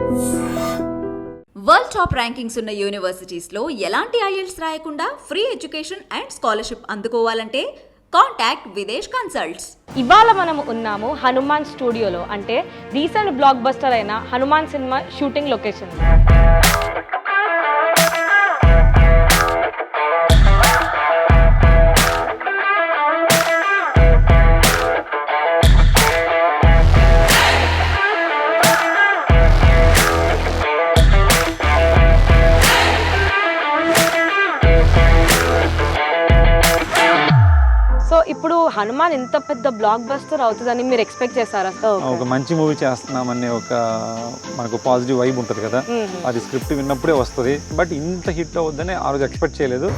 World top rankings ఉన్న యూనివర్సిటీస్లో ఎలాంటి IELTS రాయకుండా ఫ్రీ ఎడ్యుకేషన్ అండ్ స్కాలర్షిప్ అందుకోవాలంటే కాంటాక్ట్ విదేశ్ కన్సల్ట్స్. ఇవాళ మనము ఉన్నాము హనుమాన్ స్టూడియోలో, అంటే రీసెంట్ బ్లాక్ బస్టర్ అయిన హనుమాన్ సినిమా షూటింగ్ లొకేషన్. ఇప్పుడు హనుమాన్ ఇంత పెద్ద బ్లాక్ బస్టర్ అవుతుందని మీరు ఎక్స్పెక్ట్ చేశారా? ఒక మంచి మూవీ చేస్తున్నామనే ఒక మనకు పాజిటివ్ వైబ్ ఉంటుంది కదా, అది స్క్రిప్ట్ విన్నప్పుడే వస్తుంది. బట్ ఇంత హిట్ అవుద్దని ఆ రోజు ఎక్స్పెక్ట్ చేయలేదు.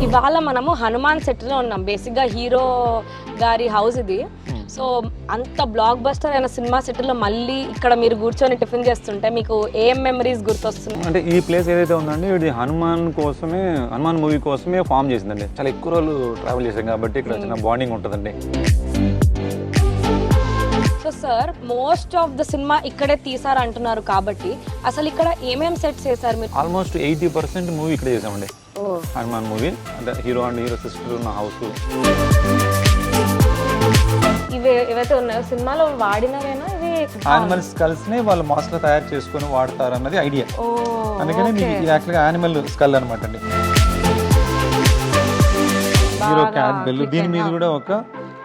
ఇవాళ మనము హనుమాన్ సెట్లో ఉన్నాం. బేసిక్గా హీరో గారి హౌస్ ఇది. సో అంత బ్లాక్ బస్టర్ అయిన సినిమా సెట్లో మళ్ళీ ఇక్కడ మీరు కూర్చొని టిఫిన్ చేస్తుంటే మీకు ఏం మెమరీస్ గుర్తొస్తున్నాయి? అంటే ఈ ప్లేస్ ఏదైతే ఉందండి, ఇది హనుమాన్ మూవీ కోసమే ఫామ్ చేసిందండి. చాలా ఎక్కువ రోజులు ట్రావెల్ చేసాం కాబట్టి ఇక్కడ చిన్న బాండింగ్ ఉంటుందండి. So sir, most of the cinema ఇక్కడే తీసారు అంటున్నారు కాబట్టి అసలు ఇక్కడ ఏమేమి సెట్స్ చేశారు మీరు? ఆల్మోస్ట్ 80% మూవీ ఇక్కడే చేసామండి. హనుమాన్ మూవీ అంటే హీరో అండ్ హీరో సిస్టర్ ఉన్న హౌస్. ఇవి ఏవైతే ఉన్నాయో సినిమాలో వాడినవేనా? ఇవి యానిమల్ స్కల్స్ ని వాళ్ళు మాస్క్ లో తయారు చేసుకుని వాడతారు అన్నది ఐడియా. అందుకని మీకు ఇది యాక్చువల్గా యానిమల్ స్కల్ అనమాట అండి. హీరో క్యాట్ బెల్, దీని మీద కూడా ఒక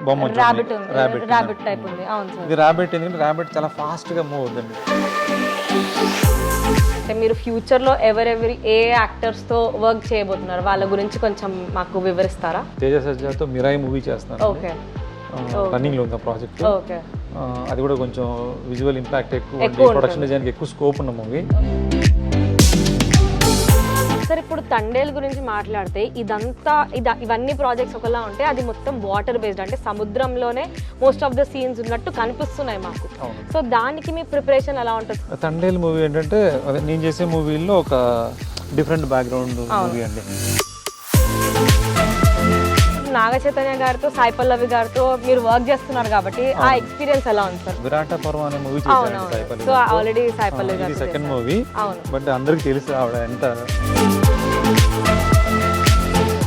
బొమ్మ రాబిట్ టైప్ ఉంది. అవును సార్, ఇది రాబిట్. ఎందుకంటే రాబిట్ చాలా ఫాస్ట్ గా మూవ్ అవుతుంది. అంటే మీరు ఫ్యూచర్ లో ఎవరెవరి ఏ యాక్టర్స్ తో వర్క్ చేయబోతున్నారు వాళ్ళ గురించి కొంచెం మాకు వివరిస్తారా? తేజ సజ్జాతో మిరాయి మూవీ చేస్తున్నారు. ఓకే, రన్నింగ్ లో ఉంది ప్రాజెక్ట్. ఓకే. అది కూడా కొంచెం విజువల్ ఇంపాక్ట్ ఎక్కువ, ప్రొడక్షన్ డిజైన్ ఎక్కువ స్కోప్ ఉన్న మూవీ. సార్, ఇప్పుడు తండేల్ గురించి మాట్లాడితే ఇవన్నీ ప్రాజెక్ట్స్ ఒకలా ఉంటే అది మొత్తం వాటర్ బేస్డ్, అంటే సముద్రంలోనే మోస్ట్ ఆఫ్ ద సీన్స్ ఉన్నట్టు కనిపిస్తున్నాయి మాకు. సో దానికి మీ ప్రిపరేషన్ ఎలా ఉంటుంది? తండేల్ మూవీ ఏంటంటే నేను చేసే మూవీల్లో ఒక డిఫరెంట్ బ్యాక్గ్రౌండ్ మూవీ అండి. నాగ చైతన్య గారితో, సాయి పల్లవి గారితో మీరు వర్క్ చేస్తున్నారు కాబట్టి ఆ ఎక్స్పీరియన్స్ ఎలా ఉంది సార్? విరాట పర్వం అనే మూవీ చేశాను. సో ఆల్రెడీ సాయి పల్లవి గారు సెకండ్ మూవీ. బట్ అందరికి తెలుసు ఆవిడ ఎంత.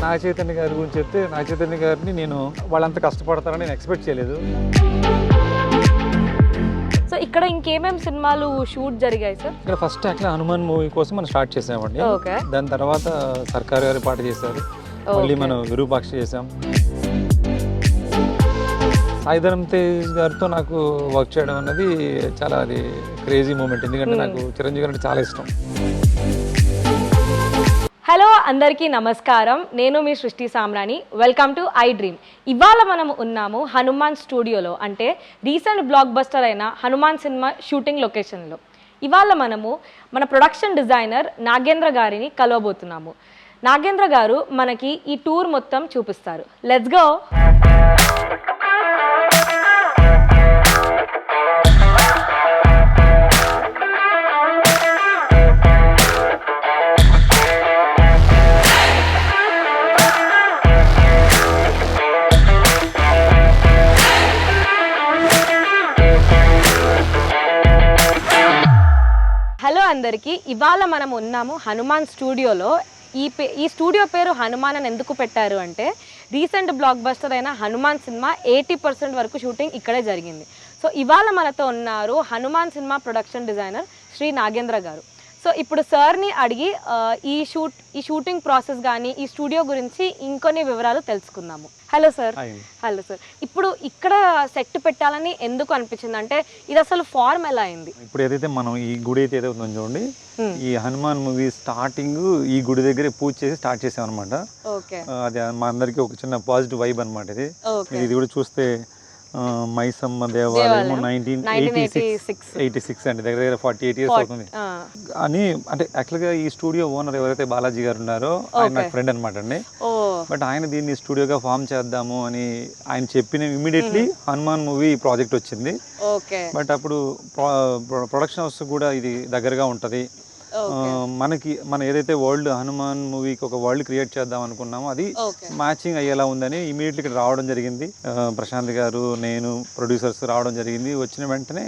నాగ చైతన్య గారి గురించి చెప్తే, నాగ చైతన్య గారిని నేను వాళ్ళంత కష్టపడతారని నేను ఎక్స్పెక్ట్ చేయలేదు. సో ఇక్కడ ఇంకేమేమి సినిమాలు షూట్ జరిగాయి సార్? ఇక్కడ ఫస్ట్ యాక్చువల్లీ హనుమాన్ మూవీ కోసం మనం స్టార్ట్ చేసామండి. దాని తర్వాత సర్కార్ గారి పాట చేశారు. మళ్ళీ మనం విరూపాక్ష చేసాం. సాయిధరం తేజ్ గారితో నాకు వర్క్ చేయడం అన్నది చాలా అది క్రేజీ మూమెంట్. ఎందుకంటే నాకు చిరంజీవి గారు అంటే చాలా ఇష్టం. హలో అందరికీ నమస్కారం, నేను మీ Srishti Samrani. Welcome to I Dream. ఇవాళ మనము ఉన్నాము హనుమాన్ స్టూడియోలో, అంటే రీసెంట్ బ్లాక్ బస్టర్ అయిన హనుమాన్ సినిమా షూటింగ్ లొకేషన్లో. ఇవాళ మనము మన ప్రొడక్షన్ డిజైనర్ నాగేంద్ర గారిని కలవబోతున్నాము. నాగేంద్ర గారు మనకి ఈ టూర్ మొత్తం చూపిస్తారు. Let's go. హలో అందరికీ, ఇవాళ మనం ఉన్నాము హనుమాన్ స్టూడియోలో. ఈ స్టూడియో పేరు హనుమాన్ అని ఎందుకు పెట్టారు అంటే రీసెంట్ బ్లాక్ బస్టర్ అయిన హనుమాన్ సినిమా 80% వరకు షూటింగ్ ఇక్కడే జరిగింది. సో ఇవాళ మనతో ఉన్నారు Hanuman cinema production designer Shri Nagendra గారు. సో ఇప్పుడు సార్ని అడిగి ఈ షూటింగ్ ప్రాసెస్ కానీ ఈ స్టూడియో గురించి ఇంకొన్ని వివరాలు తెలుసుకుందాము. Hello sir. హలో సార్, ఇప్పుడు ఇక్కడ సెట్ పెట్టాలని ఎందుకు అనిపించింది? అంటే ఇది అసలు ఫార్మ్ ఎలా అయింది? ఇప్పుడు ఏదైతే మనం ఈ గుడి అయితే ఏదైతే ఉందో చూడండి, ఈ హనుమాన్ మూవీ స్టార్టింగ్ ఈ గుడి దగ్గర పూజ చేసి స్టార్ట్ చేసాం అనమాట. అది మా అందరికి ఒక చిన్న పాజిటివ్ వైబ్ అనమాట. ఇది కూడా చూస్తే మైసమ్మ దేవాలయం 1986 అండి, దగ్గర 48 years అవుతుంది అని. అంటే యాక్చువల్గా ఈ స్టూడియో ఓనర్ ఎవరైతే బాలాజీ గారు ఉన్నారో ఆయన నాకు ఫ్రెండ్ అనమాట అండి. బట్ ఆయన దీన్ని స్టూడియోగా ఫామ్ చేద్దాము అని ఆయన చెప్పిన ఇమీడియట్లీ హనుమాన్ మూవీ ప్రాజెక్ట్ వచ్చింది. బట్ అప్పుడు ప్రొడక్షన్ హౌస్ కూడా ఇది దగ్గరగా ఉంటుంది. మన ఏదైతే వరల్డ్ హనుమాన్ మూవీకి ఒక వరల్డ్ క్రియేట్ చేద్దాం అనుకున్నామో అది మ్యాచింగ్ అయ్యేలా ఉందని ఇమీడియట్లీ ఇక్కడ రావడం జరిగింది. ప్రశాంత్ గారు, నేను, ప్రొడ్యూసర్స్ రావడం జరిగింది. వచ్చిన వెంటనే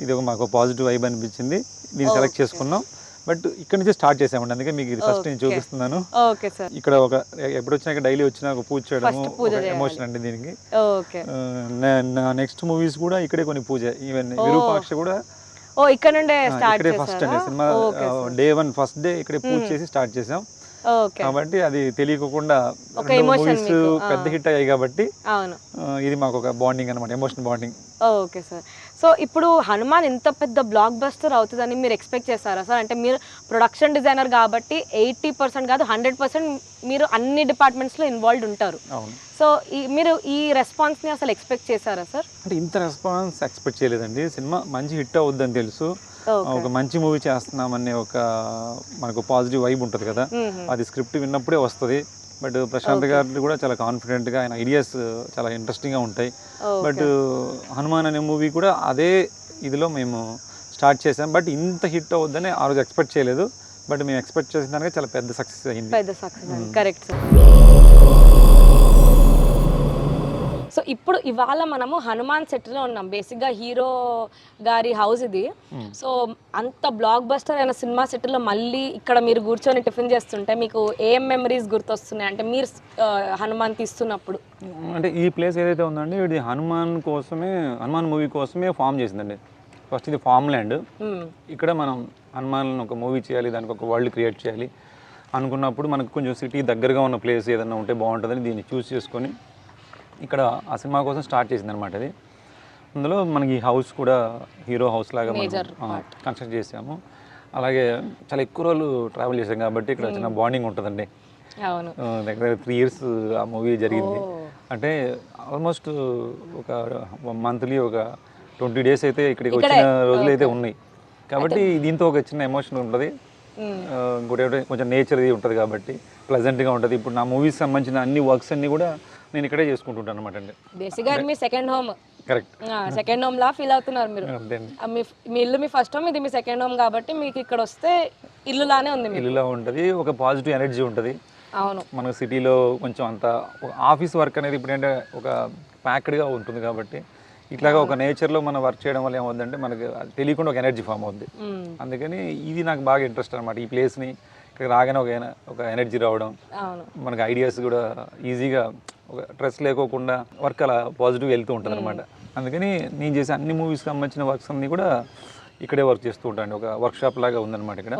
ఇది ఒక మాకు పాజిటివ్ వైబ్ అనిపించింది, దీన్ని సెలెక్ట్ చేసుకున్నాం. బట్ ఇక్కడ నుంచి స్టార్ట్ చేసామండి, అందుకే మీకు ఇది ఫస్ట్ నేను చూపిస్తున్నాను. Okay sir. ఇక్కడ ఒక ఎప్పుడు వచ్చినా డైలీ వచ్చినా ఒక పూజ చేయడము ఎమోషన్ అండి దీనికి. ఓకే. నెక్స్ట్ మూవీస్ కూడా ఇక్కడే కొన్ని పూజ, ఈవెన్ విరూపాక్ష కూడా ఇక్కడ నుండే స్టార్ట్ ఇక్కడే ఫస్ట్ అండి సినిమా డే 1 ఫస్ట్ డే ఇక్కడే పూజ చేసి స్టార్ట్ చేసాం. కాబట్టి అది తెలియకుండా మూవీస్ పెద్ద హిట్ అయ్యాయి కాబట్టి ఇది మాకు ఒక బాండింగ్ అనమాట, emotional bonding. Okay sir. So ఇప్పుడు హనుమాన్ ఇంత పెద్ద బ్లాక్ బస్టర్ అవుతుందని మీరు ఎక్స్పెక్ట్ చేస్తారా సార్? అంటే మీరు ప్రొడక్షన్ డిజైనర్ కాబట్టి 80% కాదు 100% మీరు అన్ని డిపార్ట్మెంట్స్లో ఇన్వాల్వ్డ్ ఉంటారు. సో మీరు ఈ రెస్పాన్స్ని అసలు ఎక్స్పెక్ట్ చేశారా సార్? అంటే ఇంత రెస్పాన్స్ ఎక్స్పెక్ట్ చేయలేదండి. సినిమా మంచి హిట్ అవుద్దని తెలుసు, ఒక మంచి మూవీ చేస్తున్నామనే ఒక మనకు పాజిటివ్ వైబ్ ఉంటుంది కదా, అది స్క్రిప్ట్ విన్నప్పుడే వస్తుంది. బట్ ప్రశాంత్ గారు కూడా చాలా కాన్ఫిడెంట్గా, ఆయన ఐడియాస్ చాలా ఇంట్రెస్టింగ్గా ఉంటాయి. బట్ హనుమాన్ అనే మూవీ కూడా అదే ఇదిలో మేము స్టార్ట్ చేసాం. బట్ ఇంత హిట్ అవుద్దని ఆ రోజు ఎక్స్పెక్ట్ చేయలేదు. బట్ మేము ఎక్స్పెక్ట్ చేసిన దానికి చాలా పెద్ద సక్సెస్ అయింది. Correct sir. సో ఇప్పుడు ఇవాళ మనము హనుమాన్ సెట్లో ఉన్నాం. బేసిక్గా హీరో గారి హౌస్ ఇది. సో అంత బ్లాక్ బస్టర్ అయిన సినిమా సెట్లో మళ్ళీ ఇక్కడ మీరు కూర్చొని టిఫిన్ చేస్తుంటే మీకు ఏం మెమరీస్ గుర్తొస్తున్నాయి అంటే మీరు హనుమాన్ తీస్తున్నప్పుడు? అంటే ఈ ప్లేస్ ఏదైతే ఉందండి ఇది హనుమాన్ మూవీ కోసమే ఫామ్ చేసిందండి. ఫస్ట్ ఇది ఫామ్ ల్యాండ్. ఇక్కడ మనం హనుమాన్ ఒక మూవీ చేయాలి, దానికి ఒక వరల్డ్ క్రియేట్ చేయాలి అనుకున్నప్పుడు మనకు కొంచెం సిటీ దగ్గరగా ఉన్న ప్లేస్ ఏదైనా ఉంటే బాగుంటుందని దీన్ని చూస్ చేసుకొని ఇక్కడ ఆ సినిమా కోసం స్టార్ట్ చేసింది అనమాట. అది అందులో మనకి హౌస్ కూడా హీరో హౌస్ లాగా కన్స్ట్రక్ట్ చేసాము. అలాగే చాలా ఎక్కువ రోజులు ట్రావెల్ చేసాం కాబట్టి ఇక్కడ చిన్న బాండింగ్ ఉంటుందండి. దగ్గర 3 years ఆ మూవీ జరిగింది. అంటే ఆల్మోస్ట్ ఒక మంత్లీ ఒక 20 days అయితే ఇక్కడికి వచ్చిన రోజులు అయితే ఉన్నాయి. కాబట్టి దీంతో ఒక చిన్న ఎమోషన్ ఉంటుంది. ఇంకోటి కొంచెం నేచర్ ఇది ఉంటుంది కాబట్టి ప్లెజెంట్గా ఉంటుంది. ఇప్పుడు నా మూవీస్ సంబంధించిన అన్ని వర్క్స్ అన్ని కూడా నేను ఇక్కడే చేసుకుంటుంటాను అనమాట అండి. బేసిక్గా మీ second home. Correct. Second home లా ఫీల్ అవుతున్నారు మీరు. మీ ఇల్లు మీ ఫస్ట్ హోమ్, ఇది మీ సెకండ్ హోమ్ కాబట్టి మీకు ఇక్కడ వస్తే ఇల్లులానే ఉంది. ఇల్లులా ఉంటుంది, ఒక పాజిటివ్ ఎనర్జీ ఉంటుంది. అవును. మన సిటీలో కొంచెం అంత ఆఫీస్ వర్క్ అనేది ఇప్పుడు ఏంటంటే ఒక ప్యాక్డ్గా ఉంటుంది కాబట్టి ఇట్లాగా ఒక నేచర్లో మనం వర్క్ చేయడం వల్ల ఏమవుతుందంటే మనకి తెలియకుండా ఒక ఎనర్జీ ఫామ్ అవుద్ది. అందుకని ఇది నాకు బాగా ఇంట్రెస్ట్ అనమాట. ఈ ప్లేస్ని ఇక్కడ రాగానే ఒక ఎనర్జీ రావడం, మనకి ఐడియాస్ కూడా ఈజీగా ఒక స్ట్రెస్ లేకోకుండా వర్క్ అలా పాజిటివ్ వెళ్తూ ఉంటుంది అనమాట. అందుకని నేను చేసే అన్ని మూవీస్కి సంబంధించిన వర్క్స్ అన్నీ కూడా ఇక్కడే వర్క్ చేస్తూ ఉంటాను. ఒక వర్క్షాప్ లాగా ఉందన్నమాట ఇక్కడ.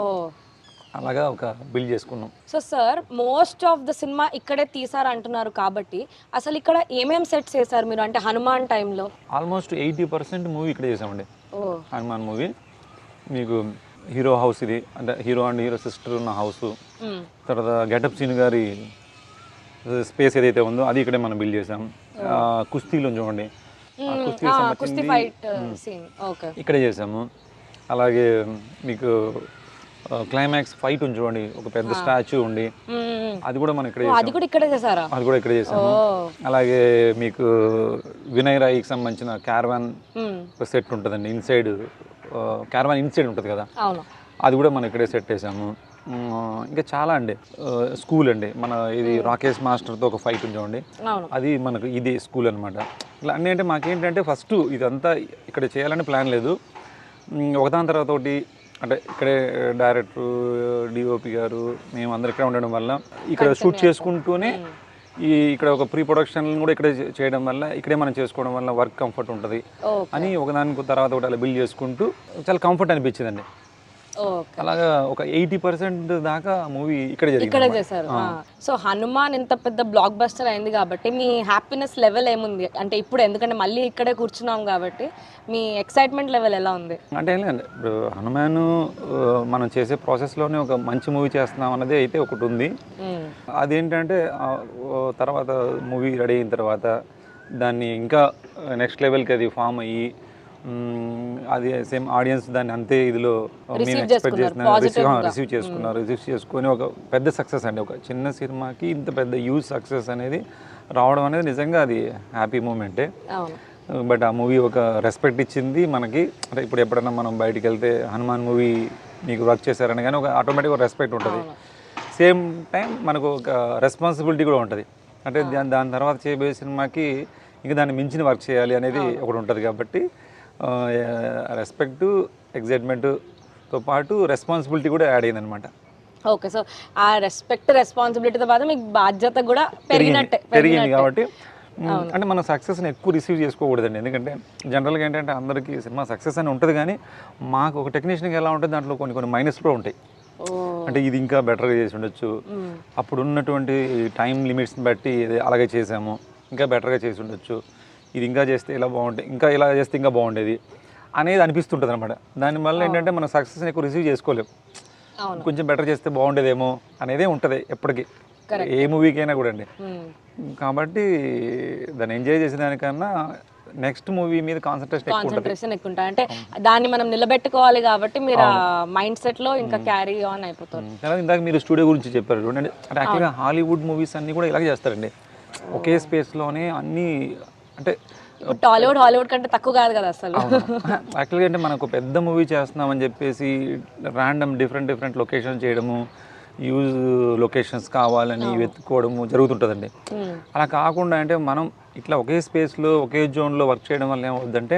అలాగా ఒక బిల్డ్ చేసుకున్నాం. So sir most of the cinema ఇక్కడే తీసారు అంటున్నారు కాబట్టి అసలు ఇక్కడ ఏమేమి సెట్స్ చేశారు మీరు అంటే హనుమాన్ టైంలో? ఆల్మోస్ట్ 80% మూవీ ఇక్కడే చేసామండి. హనుమాన్ మూవీ మీకు హీరో హౌస్ ఇది, అంటే హీరో అండ్ హీరో సిస్టర్ ఉన్న హౌస్. తర్వాత గెటప్ సీన్ గారి స్పేస్ ఏదైతే ఉందో అది ఇక్కడే మనం బిల్డ్ చేసాం. కుస్తీలో చూడండి, ఇక్కడే చేసాము. అలాగే మీకు క్లైమాక్స్ ఫైట్ ఉంది చూడండి, ఒక పెద్ద స్టాచ్యూ ఉండి అది కూడా మనం ఇక్కడే చేసాము. అలాగే మీకు వినయ్ రాయికి సంబంధించిన క్యారవాన్ సెట్ ఉంటుందండి, ఇన్సైడ్ క్యారవాన్ ఇన్సైడ్ ఉంటుంది కదా, అది కూడా మనం ఇక్కడే సెట్ చేసాము. ఇంకా చాలా అండి. స్కూల్ అండి, మన ఇది రాకేష్ మాస్టర్తో ఒక ఫైట్ ఉంది చూడండి, అది మనకు ఇది స్కూల్ అనమాట. ఇలా అన్నీ అంటే మాకేంటంటే ఫస్ట్ ఇదంతా ఇక్కడ చేయాలని ప్లాన్ లేదు, ఒకదాని తర్వాత ఒకటి అంటే ఇక్కడే డైరెక్టర్ డిఓపి గారు మేము అందరు ఇక్కడ ఉండడం వల్ల ఇక్కడ షూట్ చేసుకుంటూనే ఇక్కడ ఒక ప్రీ ప్రొడక్షన్ కూడా ఇక్కడే చేయడం వల్ల ఇక్కడే మనం చేసుకోవడం వల్ల వర్క్ కంఫర్ట్ ఉంటుంది అని ఒకదానికి తర్వాత ఒకటి అలా బిల్డ్ చేసుకుంటూ చాలా కంఫర్ట్ అనిపించిందండి. అలాగా ఒక 80% దాకా మూవీ ఇక్కడ చేశారు. సో హనుమాన్ ఇంత పెద్ద బ్లాక్ బస్టర్ అయింది కాబట్టి మీ హ్యాపీనెస్ లెవెల్ ఏముంది అంటే ఇప్పుడు, ఎందుకంటే మళ్ళీ ఇక్కడే కూర్చున్నాం కాబట్టి మీ ఎక్సైట్మెంట్ లెవెల్ ఎలా ఉంది? అంటే ఏం లేదు, ఇప్పుడు హనుమాన్ మనం చేసే ప్రాసెస్లోనే ఒక మంచి మూవీ చేస్తున్నాం అన్నది అయితే ఒకటి ఉంది. అదేంటంటే తర్వాత మూవీ రెడీ అయిన తర్వాత దాన్ని ఇంకా నెక్స్ట్ లెవెల్కి అది ఫామ్ అయ్యి అది సేమ్ ఆడియన్స్ దాన్ని అంతే ఇదిలో మేము ఎక్స్పెక్ట్ చేసిన రిసీవ్ చేసుకొని ఒక పెద్ద సక్సెస్ అండి. ఒక చిన్న సినిమాకి ఇంత పెద్ద హ్యూజ్ సక్సెస్ అనేది రావడం అనేది నిజంగా అది హ్యాపీ మూమెంటే. బట్ ఆ మూవీ ఒక రెస్పెక్ట్ ఇచ్చింది మనకి. అంటే ఇప్పుడు ఎప్పుడైనా మనం బయటికి వెళ్తే హనుమాన్ మూవీ మీకు వర్క్ చేశారని కానీ ఒక ఆటోమేటిక్గా రెస్పెక్ట్ ఉంటుంది. సేమ్ టైం మనకు ఒక రెస్పాన్సిబిలిటీ కూడా ఉంటుంది. అంటే దాని తర్వాత చేయబోయే సినిమాకి ఇంకా దాన్ని మించిన వర్క్ చేయాలి అనేది ఒకటి ఉంటుంది. కాబట్టి రెస్పెక్ట్, ఎగ్జైట్మెంట్తో పాటు రెస్పాన్సిబిలిటీ కూడా యాడ్ అయిందనమాట. ఓకే, సో ఆ రెస్పాన్సిబిలిటీతో పాటు మీకు బాధ్యత కూడా పెరిగింది కాబట్టి అంటే మనం సక్సెస్ని ఎక్కువ రిసీవ్ చేసుకోకూడదండి. ఎందుకంటే జనరల్గా ఏంటంటే అందరికీ సినిమా సక్సెస్ అని ఉంటుంది, కానీ మాకు ఒక టెక్నీషియన్కి ఎలా ఉంటుంది దాంట్లో కొన్ని మైనస్ కూడా ఉంటాయి. అంటే ఇది ఇంకా బెటర్గా చేసి ఉండొచ్చు, అప్పుడు ఉన్నటువంటి టైం లిమిట్స్ని బట్టి అలాగే చేసాము, ఇంకా బెటర్గా చేసి ఉండొచ్చు, ఇది ఇంకా చేస్తే ఇలా బాగుంటుంది, ఇంకా ఇలా చేస్తే ఇంకా బాగుండేది అనేది అనిపిస్తుంటుంది అనమాట. దానివల్ల ఏంటంటే మనం సక్సెస్ని ఎక్కువ రిసీవ్ చేసుకోలేము. కొంచెం బెటర్ చేస్తే బాగుండేదేమో అనేదే ఉంటుంది ఎప్పటికీ, ఏ మూవీకైనా కూడా అండి. కాబట్టి దాన్ని ఎంజాయ్ చేసేదానికన్నా నెక్స్ట్ మూవీ మీద కాన్సన్ట్రేషన్ ఎక్కువ ఉంటుంది. అంటే దాన్ని మనం నిలబెట్టుకోవాలి కాబట్టి మీరు ఆ మైండ్ సెట్ లో ఇంకా క్యారీ ఆన్ అయిపోతారు. ఇందాక మీరు స్టూడియో గురించి చెప్పారు చూడండి, అంటే యాక్చువల్గా హాలీవుడ్ మూవీస్ అన్ని కూడా ఇలాగే చేస్తారండి, ఒకే స్పేస్లోనే అన్నీ. అంటే హాలీవుడ్ కంటే తక్కువ కాదు కదా అసలు. యాక్చువల్గా అంటే మనకు పెద్ద మూవీ చేస్తున్నామని చెప్పేసి ర్యాండమ్ డిఫరెంట్ లొకేషన్ చేయడము, యూజ్ లొకేషన్స్ కావాలని వెతుక్కోవడము జరుగుతుంటుందండి. అలా కాకుండా అంటే మనం ఇట్లా ఒకే స్పేస్లో ఒకే జోన్లో వర్క్ చేయడం వల్ల ఏమవుద్దంటే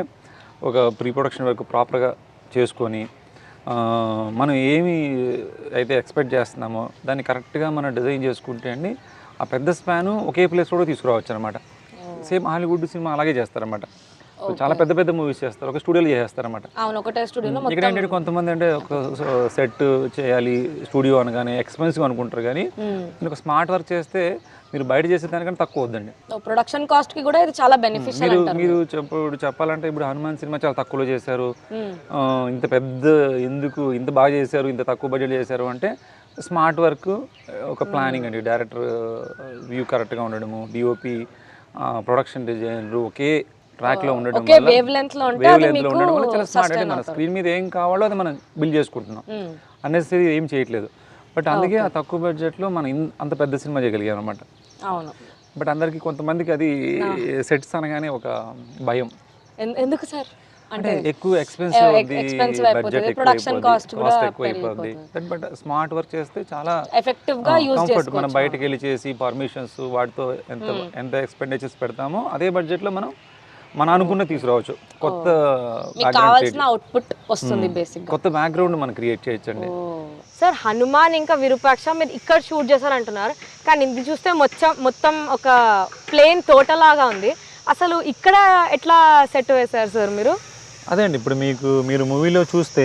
ఒక ప్రీ ప్రొడక్షన్ వర్క్ ప్రాపర్గా చేసుకొని మనం ఏమి అయితే ఎక్స్పెక్ట్ చేస్తున్నామో దాన్ని కరెక్ట్గా మనం డిజైన్ చేసుకుంటే అండి ఆ పెద్ద స్పాను ఒకే ప్లేస్ కూడా తీసుకురావచ్చు అనమాట. సేమ్ హాలీవుడ్ సినిమా అలాగే చేస్తారన్నమాట. చాలా పెద్ద మూవీస్ చేస్తారు, ఒక స్టూడియోలో చేస్తారన్నమాట. ఇక్కడ ఏంటంటే కొంతమంది అంటే ఒక సెట్ చేయాలి స్టూడియో అనగానే ఎక్స్పెన్సివ్ అనుకుంటారు, కానీ ఒక స్మార్ట్ వర్క్ చేస్తే మీరు బయట చేసే దానికంటే తక్కువ వద్దండి. ప్రొడక్షన్ కాస్ట్ కి కూడా ఇది చాలా బెనిఫిషియల్. మీరు చెప్పాలంటే ఇప్పుడు హనుమాన్ సినిమా చాలా తక్కువలో చేశారు, ఇంత పెద్ద ఎందుకు ఇంత బాగా చేశారు, ఇంత తక్కువ బడ్జెట్ చేశారు అంటే స్మార్ట్ వర్క్, ఒక ప్లానింగ్ అండి, డైరెక్టర్ వ్యూ కరెక్ట్గా ఉండడము, డిఓపి, ప్రొడక్షన్ డిజైనర్ ఒకే ట్రాక్లో ఉండడం వల్ల, వేవ్ లెంత్లో ఉండడం వల్ల చాలా స్మార్ట్. అంటే మన స్క్రీన్ మీద ఏం కావాలో అది మనం బిల్డ్ చేసుకుంటున్నాం, అన్నెసరీ ఏం చేయట్లేదు. బట్ అందుకే ఆ తక్కువ బడ్జెట్లో మనం అంత పెద్ద సినిమా చేయగలిగాం అనమాట. అవును. బట్ అందరికి కొంతమందికి అది సెట్స్ అనగానే ఒక భయం. ఎందుకు సార్ అంటే ఎక్కువ ఎక్స్పెన్సివ్ బడ్జెట్ ప్రొడక్షన్ కాస్ట్ ఎక్కువ అయిపోద్ది. బట్ స్మార్ట్ వర్క్ చేస్తే చాలా ఎఫెక్టివ్ గా యూస్ చేసుకోవచ్చు. మనం బయటకు వెళ్ళి చేసి పర్మిషన్స్ వాటితో ఎంత ఎక్స్పెండిచర్స్ పెడతామో అదే బడ్జెట్ లో మనం అనుకున్న తీసుకురావచ్చు. కొత్త అవుట్పుట్ వస్తుంది, బేసిక్ కొత్త బ్యాక్గ్రౌండ్ మనం క్రియేట్ చేయొచ్చండి. సార్ హనుమాన్ ఇంకా విరూపాక్ష మీరు ఇక్కడ షూట్ చేశారు అంటున్నారు, కానీ ఇది చూస్తే మొత్తం ఒక ప్లేన్ తోటలాగా ఉంది. అసలు ఇక్కడ ఎట్లా సెట్ వేశారు సార్ మీరు? అదే అండి, ఇప్పుడు మీరు మూవీలో చూస్తే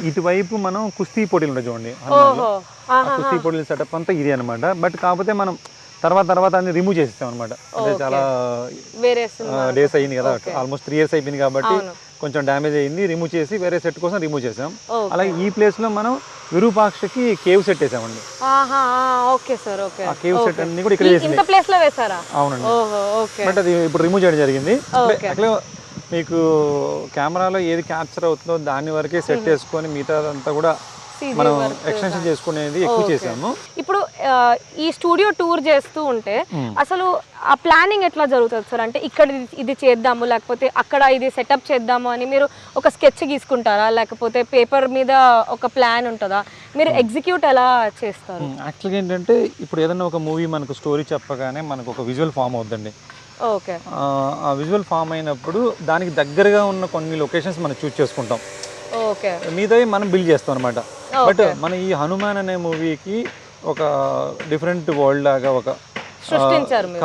ఇటువైపు మనం కుస్తీ పోటీలు ఉంటాయి చూడండి, కుస్తీ పోటీల సెటప్ అంతా ఇది అనమాట. బట్ కాకపోతే మనం తర్వాత అన్ని రిమూవ్ చేసేస్తాం అనమాట. అంటే చాలా డేస్ అయింది కదా, ఆల్మోస్ట్ 3 years అయిపోయింది కాబట్టి కొంచెం డ్యామేజ్ అయింది, రిమూవ్ చేసి వేరే సెట్ కోసం రిమూవ్ చేసాం. అలాగే ఈ ప్లేస్ లో మనం విరూపాక్షకి కేవ్ సెట్ వేసామండి. ఆ కేవ్ సెట్ అన్ని కూడా ఇక్కడ వేసాం. అవునండి, బట్ అది ఇప్పుడు రిమూవ్ చేయడం జరిగింది. అట్లా మీకు కెమెరాలో ఏది క్యాప్చర్ అవుతుందో దాని వరకే సెట్ వేసుకొని మిగతాదంతా కూడా మనం ఎక్స్టెన్షన్ చేసుకునేది ఎక్కువ చేసాము. ఇప్పుడు ఈ స్టూడియో టూర్ చేస్తూ ఉంటే అసలు ఆ ప్లానింగ్ ఎట్లా జరుగుతుంది సార్? అంటే ఇక్కడ ఇది చేద్దాము, లేకపోతే అక్కడ ఇది సెటప్ చేద్దాము అని మీరు ఒక స్కెచ్ గీసుకుంటారా, లేకపోతే పేపర్ మీద ఒక ప్లాన్ ఉంటుందా? మీరు ఎగ్జిక్యూట్ ఎలా చేస్తారు? యాక్చువల్గా ఏంటంటే ఇప్పుడు ఏదైనా ఒక మూవీ మనకు స్టోరీ చెప్పగానే మనకు ఒక విజువల్ ఫామ్ అవుతుందండి. ఓకే, ఆ విజువల్ ఫామ్ అయినప్పుడు దానికి దగ్గరగా ఉన్న కొన్ని లొకేషన్స్ మనం చూస్ చేసుకుంటాం, మీదవి మనం బిల్డ్ చేస్తాం అనమాట. బట్ మన ఈ హనుమాన్ అనే మూవీకి ఒక డిఫరెంట్ వరల్డ్ లాగా ఒక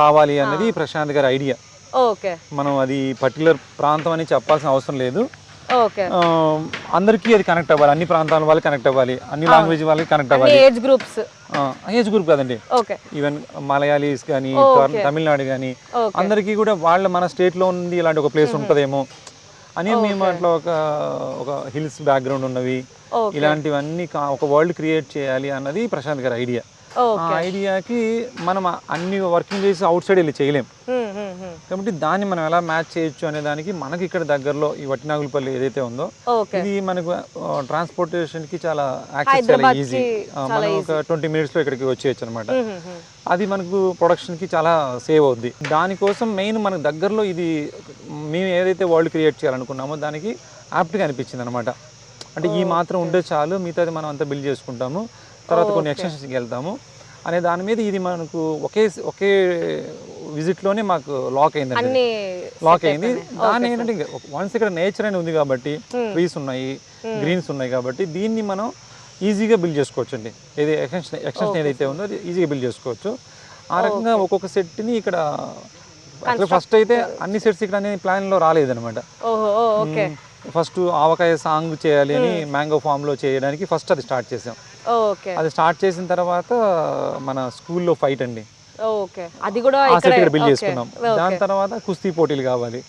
కావాలి అన్నది ప్రశాంత్ గారి ఐడియా. మనం అది పర్టికులర్ ప్రాంతం అని చెప్పాల్సిన అవసరం లేదు, అందరికీ అది కనెక్ట్ అవ్వాలి, అన్ని ప్రాంతాల వాళ్ళకి కనెక్ట్ అవ్వాలి, అన్ని లాంగ్వేజ్ వాళ్ళకి కనెక్ట్ అవ్వాలి. ఏజ్ గ్రూప్ కదండి, ఈవెన్ మలయాళీస్ కానీ తమిళనాడు కానీ అందరికీ కూడా మన స్టేట్ లో ఉంది ఇలాంటి ఒక ప్లేస్ ఉంటుందేమో అని మేము అట్లా ఒక హిల్స్ బ్యాక్గ్రౌండ్ ఉన్నవి ఇలాంటివన్నీ ఒక వరల్డ్ క్రియేట్ చేయాలి అన్నది ప్రశాంత్ గారి ఐడియా. ఆ ఐడియాకి మనం అన్ని వర్కింగ్ చేసి అవుట్ సైడ్ వెళ్ళి చేయలేం కాబట్టి దాన్ని మనం ఎలా మ్యాచ్ చేయొచ్చు అనే దానికి మనకి ఇక్కడ దగ్గరలో ఈ వట్టినాగులపల్లి ఏదైతే ఉందో ఇది మనకు ట్రాన్స్పోర్టేషన్ కి చాలా యాక్సెస్ చాలా ఈజీ. మనం ఒక 20 minutes లో ఇక్కడికి వచ్చేయచ్చు అనమాట. అది మనకు ప్రొడక్షన్ కి చాలా సేవ్ అవుద్ది. దానికోసం మెయిన్ మనకు దగ్గరలో ఇది మేము ఏదైతే వరల్డ్ క్రియేట్ చేయాలనుకున్నామో దానికి యాప్ట్గా అనిపించింది అనమాట. అంటే ఈ మాత్రం ఉంటే చాలు, మిగతాది మనం అంతా బిల్డ్ చేసుకుంటాము, తర్వాత కొన్ని ఎక్స్టెన్షన్స్కి వెళ్తాము అనే దాని మీద ఇది మనకు ఒకే విజిట్లోనే మాకు లాక్ అయిందండి, అన్ని లాక్ అయింది. దాని ఏంటంటే వన్స్ ఇక్కడ నేచర్ అని ఉంది కాబట్టి, ట్రీస్ ఉన్నాయి, గ్రీన్స్ ఉన్నాయి కాబట్టి దీన్ని మనం ఈజీగా బిల్డ్ చేసుకోవచ్చు అండి. ఏది ఎక్స్టెన్షన్ ఏదైతే ఉందో అది ఈజీగా బిల్డ్ చేసుకోవచ్చు. ఆ రకంగా ఒక్కొక్క సెట్ని ఇక్కడ ఫస్ట్ అయితే అన్ని సెట్స్ ఇక్కడ అనే ప్లాన్లో రాలేదనమాట. ఫస్ట్ ఆవకాయ సాంగ్ చేయాలి అని మ్యాంగో ఫామ్లో చేయడానికి ఫస్ట్ అది స్టార్ట్ చేసాం. అది స్టార్ట్ చేసిన తర్వాత మన స్కూల్లో ఫైట్ అండి, అది కూడా ఆ సెట్ ఇక్కడ బిల్డ్ చేసుకున్నాం. దాని తర్వాత కుస్తీ పోటీలు కావాలి,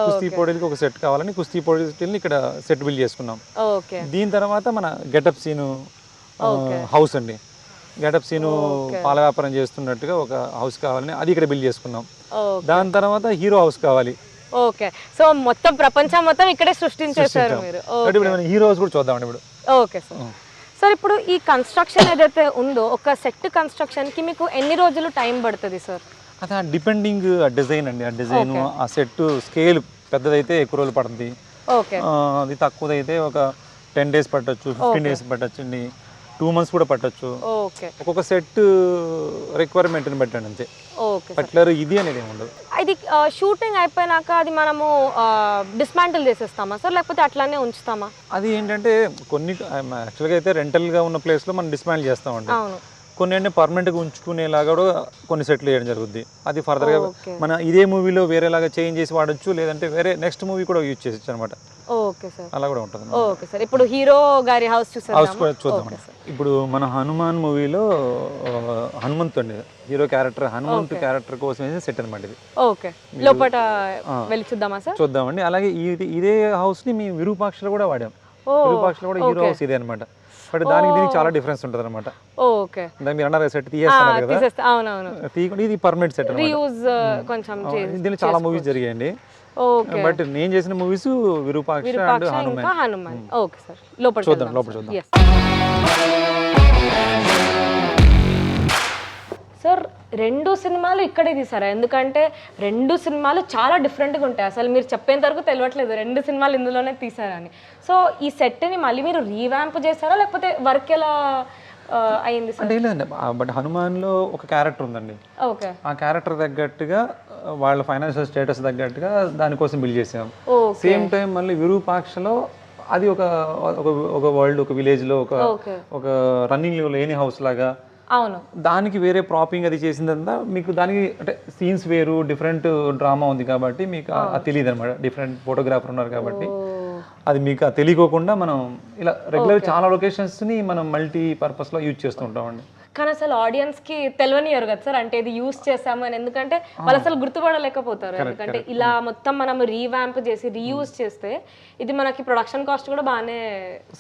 కుస్తీ పోటీలకి ఒక సెట్ కావాలని కుస్తీ పోటీలని ఇక్కడ సెట్ బిల్డ్ చేసుకున్నాం. దీని తర్వాత మన గెటప్ సీను హౌస్ అండి, గెటప్ సీను పాల వ్యాపారం చేస్తున్నట్టుగా ఒక హౌస్ కావాలని అది ఇక్కడ బిల్డ్ చేసుకున్నాం. దాని తర్వాత హీరో హౌస్ కావాలి. ఓకే, సో మొత్తం ప్రపంచం మొత్తం ఇక్కడే సృష్టించేశారు మీరు. హీరో హౌస్ కూడా చూద్దామండి ఇప్పుడు. Okay sir. సార్ ఇప్పుడు ఈ కన్స్ట్రక్షన్ ఏదైతే ఉందో ఒక సెట్ కన్స్ట్రక్షన్కి మీకు ఎన్ని రోజులు టైం పడుతుంది సార్? అదే డిపెండింగ్ డిజైన్ అండి, ఆ డిజైన్ ఆ సెట్ స్కేల్ పెద్దదైతే ఎక్కువ రోజులు పడుతుంది, అది తక్కువదైతే ఒక 10 days పట్టచ్చు, 15 days పట్టచ్చు అండి, 2 months కూడా పట్టచ్చు. ఒక్కొక్క సెట్ రిక్వైర్మెంట్ని బట్టండి అంతే, పర్టికులర్ ఇది అనేది ఏమి ఉండదు. ఇది షూటింగ్ అయిపోయినాక అది మనము డిస్మాంటిల్ చేసేస్తామా సార్, లేకపోతే అట్లానే ఉంచుతామా? అది ఏంటంటే కొన్ని యాక్చువల్గా అయితే రెంటల్గా ఉన్న ప్లేస్లో మనం డిస్మాంటిల్ చేస్తామండి. కొన్ని అంటే పర్మనెంట్గా ఉంచుకునేలాగా కూడా కొన్ని సెట్లు చేయడం జరుగుద్ది. అది ఫర్దర్గా మన ఇదే మూవీలో వేరేలాగా చేంజ్ చేసి వాడచ్చు, లేదంటే వేరే నెక్స్ట్ మూవీ కూడా యూజ్ చేసి అనమాట. ఓకే సార్, అలా కూడా ఉంటుంది. Okay sir. ఇప్పుడు హీరో గారి హౌస్ హౌస్ కూడా చూద్దాం. ఇప్పుడు మన హనుమాన్ మూవీలో హనుమంతు అండి, హీరో క్యారెక్టర్ హనుమంతు క్యారెక్టర్ కోసం వేసిన సెట్ అనమాట ఇది. ఓకే, లోపల వెళ్ళి చూద్దామా సార్? చూద్దామండి. అలాగే ఇదే హౌస్ ని మేము విరూపాక్షలో కూడా వాడాం. విరూపాక్షలో కూడా హీరో హౌస్ ఇదే అనమాట. బట్ దానికి దీనికి చాలా డిఫరెన్స్ ఉంటుంది అనమాట. ఓకే, దానికి మీరు అన్నారు సెట్ తీయేస్తున్నారు కదా, అవునవును, తీయకుండా ఇది పర్మనెంట్ సెట్ అనమాట. కొంచెం దీనిలో చాలా మూవీస్ జరిగాయండి. బట్ నేను చేసిన movies Virupaksha and Hanuman. Okay sir, లోపల చూద్దాం, లోపల చూద్దాం. సార్ 2 సినిమాలు ఇక్కడే తీసారా? ఎందుకంటే 2 సినిమాలు చాలా డిఫరెంట్గా ఉంటాయి, అసలు మీరు చెప్పేంత వరకు తెలియట్లేదు 2 సినిమాలు ఇందులోనే తీసారని. సో ఈ సెట్ని మళ్ళీ మీరు రీవ్యాంప్ చేస్తారా, లేకపోతే వర్క్ ఎలా అయింది సార్? అంటే లేదండి, బట్ హనుమాన్లో ఒక క్యారెక్టర్ ఉందండి. ఓకే, ఆ క్యారెక్టర్ తగ్గట్టుగా వాళ్ళ ఫైనాన్షియల్ స్టేటస్ తగ్గట్టుగా దానికోసం బిల్డ్ చేసాం. సేమ్ టైం మళ్ళీ విరూపాక్షలో అది ఒక వరల్డ్, ఒక విలేజ్లో ఒక రన్నింగ్ లేని హౌస్ లాగా. అవును, దానికి వేరే ప్రాపింగ్ అది చేసిందంతా మీకు దానికి అంటే సీన్స్ వేరు, డిఫరెంట్ డ్రామా ఉంది కాబట్టి మీకు అది తెలియదు అనమాట. డిఫరెంట్ ఫోటోగ్రాఫర్ ఉన్నారు కాబట్టి అది మీకు తెలియకోకుండా మనం ఇలా రెగ్యులర్ చాలా లొకేషన్స్ని మనం మల్టీ పర్పస్లో యూజ్ చేస్తూ ఉంటామండి. కానీ అసలు ఆడియన్స్కి తెలియనియరు కదా సార్, అంటే ఇది యూజ్ చేసాము అని. ఎందుకంటే వాళ్ళు అసలు గుర్తుపడలేకపోతారు, ఎందుకంటే ఇలా మొత్తం మనం రీవ్యాంప్ చేసి రీయూజ్ చేస్తే ఇది మనకి ప్రొడక్షన్ కాస్ట్ కూడా బాగానే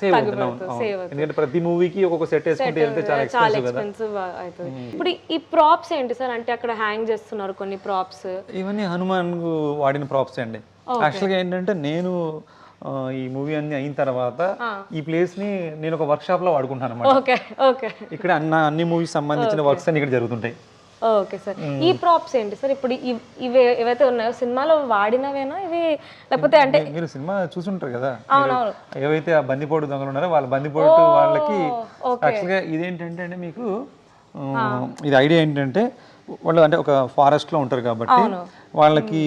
సేవ్ అవుతుంది. ప్రతి మూవీకి ఒక్కొక్క సెట్ వేసుకుంటే వెళ్తే చాలా ఎక్స్పెన్సివ్ అవుతుంది. ఇప్పుడు ఈ ప్రాప్స్ ఏంటి సార్? అంటే అక్కడ హ్యాంగ్ చేస్తున్నారు కొన్ని ప్రాప్స్, ఇవన్నీ హనుమాన్ వాడిన ప్రాప్స్ అండి. యాక్చువల్గా ఏంటంటే నేను ఈ మూవీ అన్ని అయిన తర్వాత ఈ ప్లేస్ ని నేను ఒక వర్క్ షాప్ లో వాడుకుంటాను అన్నమాట. ఇక్కడ అన్ని మూవీస్ సంబంధించిన వర్క్స్ అన్ని ఇక్కడ జరుగుతుంటాయి. ఓకే సార్, ఈ ప్రాప్స్ ఏంటి సార్? ఇప్పుడు ఇవి ఏవైతే ఉన్నాయో సినిమాలో వాడినవేనా ఇవి, లేకపోతే అంటే మీరు సినిమా చూసుంటారు కదా, ఏవైతే ఆ బందిపోటు దొంగలు ఉన్నారో వాళ్ళ బందిపోటు వాళ్ళకి యాక్చువల్గా ఇదేంటంటే అండి మీకు ఇది ఐడియా ఏంటంటే వాళ్ళు అంటే ఒక ఫారెస్ట్ లో ఉంటారు కాబట్టి వాళ్ళకి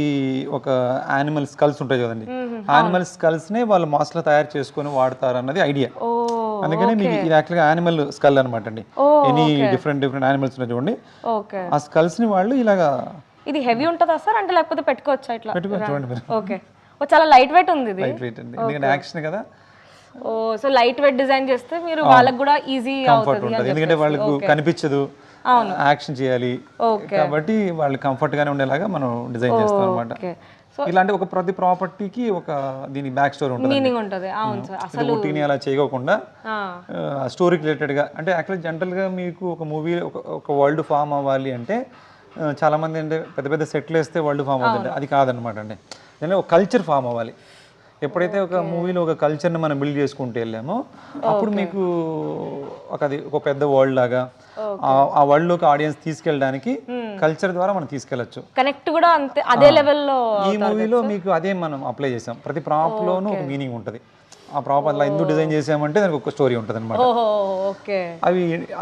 ఒక యానిమల్ స్కల్స్ ఉంటాయి కదండి, యానిమల్ స్కల్స్ నే వాళ్ళు మాస్లో తయారు చేసుకొని వాడతారు అన్నది ఐడియా. అందుకని మీకు ఇది యాక్చువల్గా యానిమల్ స్కల్ అనమాట అండి. ఎనీ డిఫరెంట్ యానిమల్స్ ఉన్నాయి చూడండి, ఆ స్కల్స్ ని వాళ్ళు ఇలాగా. ఇది హెవీ ఉంటుందా సార్, అంటే లేకపోతే పెట్టుకోవచ్చా ఇట్లా? పెట్టుకోవచ్చు చూడండి మీరు. ఓకే, చాలా లైట్ వెయిట్ ఉంది ఇది. లైట్ వెయిట్ అండి, ఎందుకంటే యాక్షన్ కదా. సో లైట్ వెయిట్ డిజైన్ చేస్తే మీరు వాళ్ళకి కూడా ఈజీ అవుతుంది, ఎందుకంటే వాళ్ళకు కనిపించదు, యాక్షన్ చేయాలి కాబట్టి వాళ్ళు కంఫర్ట్ గానే ఉండేలాగా మనం డిజైన్ చేస్తాం అనమాట. ఇలాంటి ఒక ప్రతి ప్రాపర్టీకి ఒక దీని బ్యాక్ స్టోరీ ఉంటుంది. అసలు ఊటీని అలా చేయకుండా స్టోరీకి రిలేటెడ్ గా, అంటే యాక్చువల్లీ జనరల్ గా మీకు ఒక మూవీ ఒక వరల్డ్ ఫామ్ అవ్వాలి అంటే చాలా మంది అంటే పెద్ద పెద్ద సెట్లు వేస్తే వరల్డ్ ఫామ్ అవుతుంది, అది కాదనమాట అండి. అంటే ఒక కల్చర్ ఫామ్ అవ్వాలి. ఎప్పుడైతే ఒక మూవీలో ఒక కల్చర్ని మనం బిల్డ్ చేసుకుంటూ వెళ్ళామో అప్పుడు మీకు అది ఒక పెద్ద వరల్డ్ లాగా ఆ వరల్డ్ లోకి ఆడియన్స్ తీసుకెళ్ళడానికి కల్చర్ ద్వారా మనం తీసుకెళ్లొచ్చు. కనెక్ట్ కూడా అంతే అదే లెవెల్లో. ఈ మూవీలో మీకు అదే మనం అప్లై చేసాం. ప్రతి ప్రాప్ లోనూ ఒక మీనింగ్ ఉంటుంది. ఆ ప్రాప్ అలా ఎందుకు డిజైన్ చేసామంటే దానికి ఒక స్టోరీ ఉంటుంది అనమాట.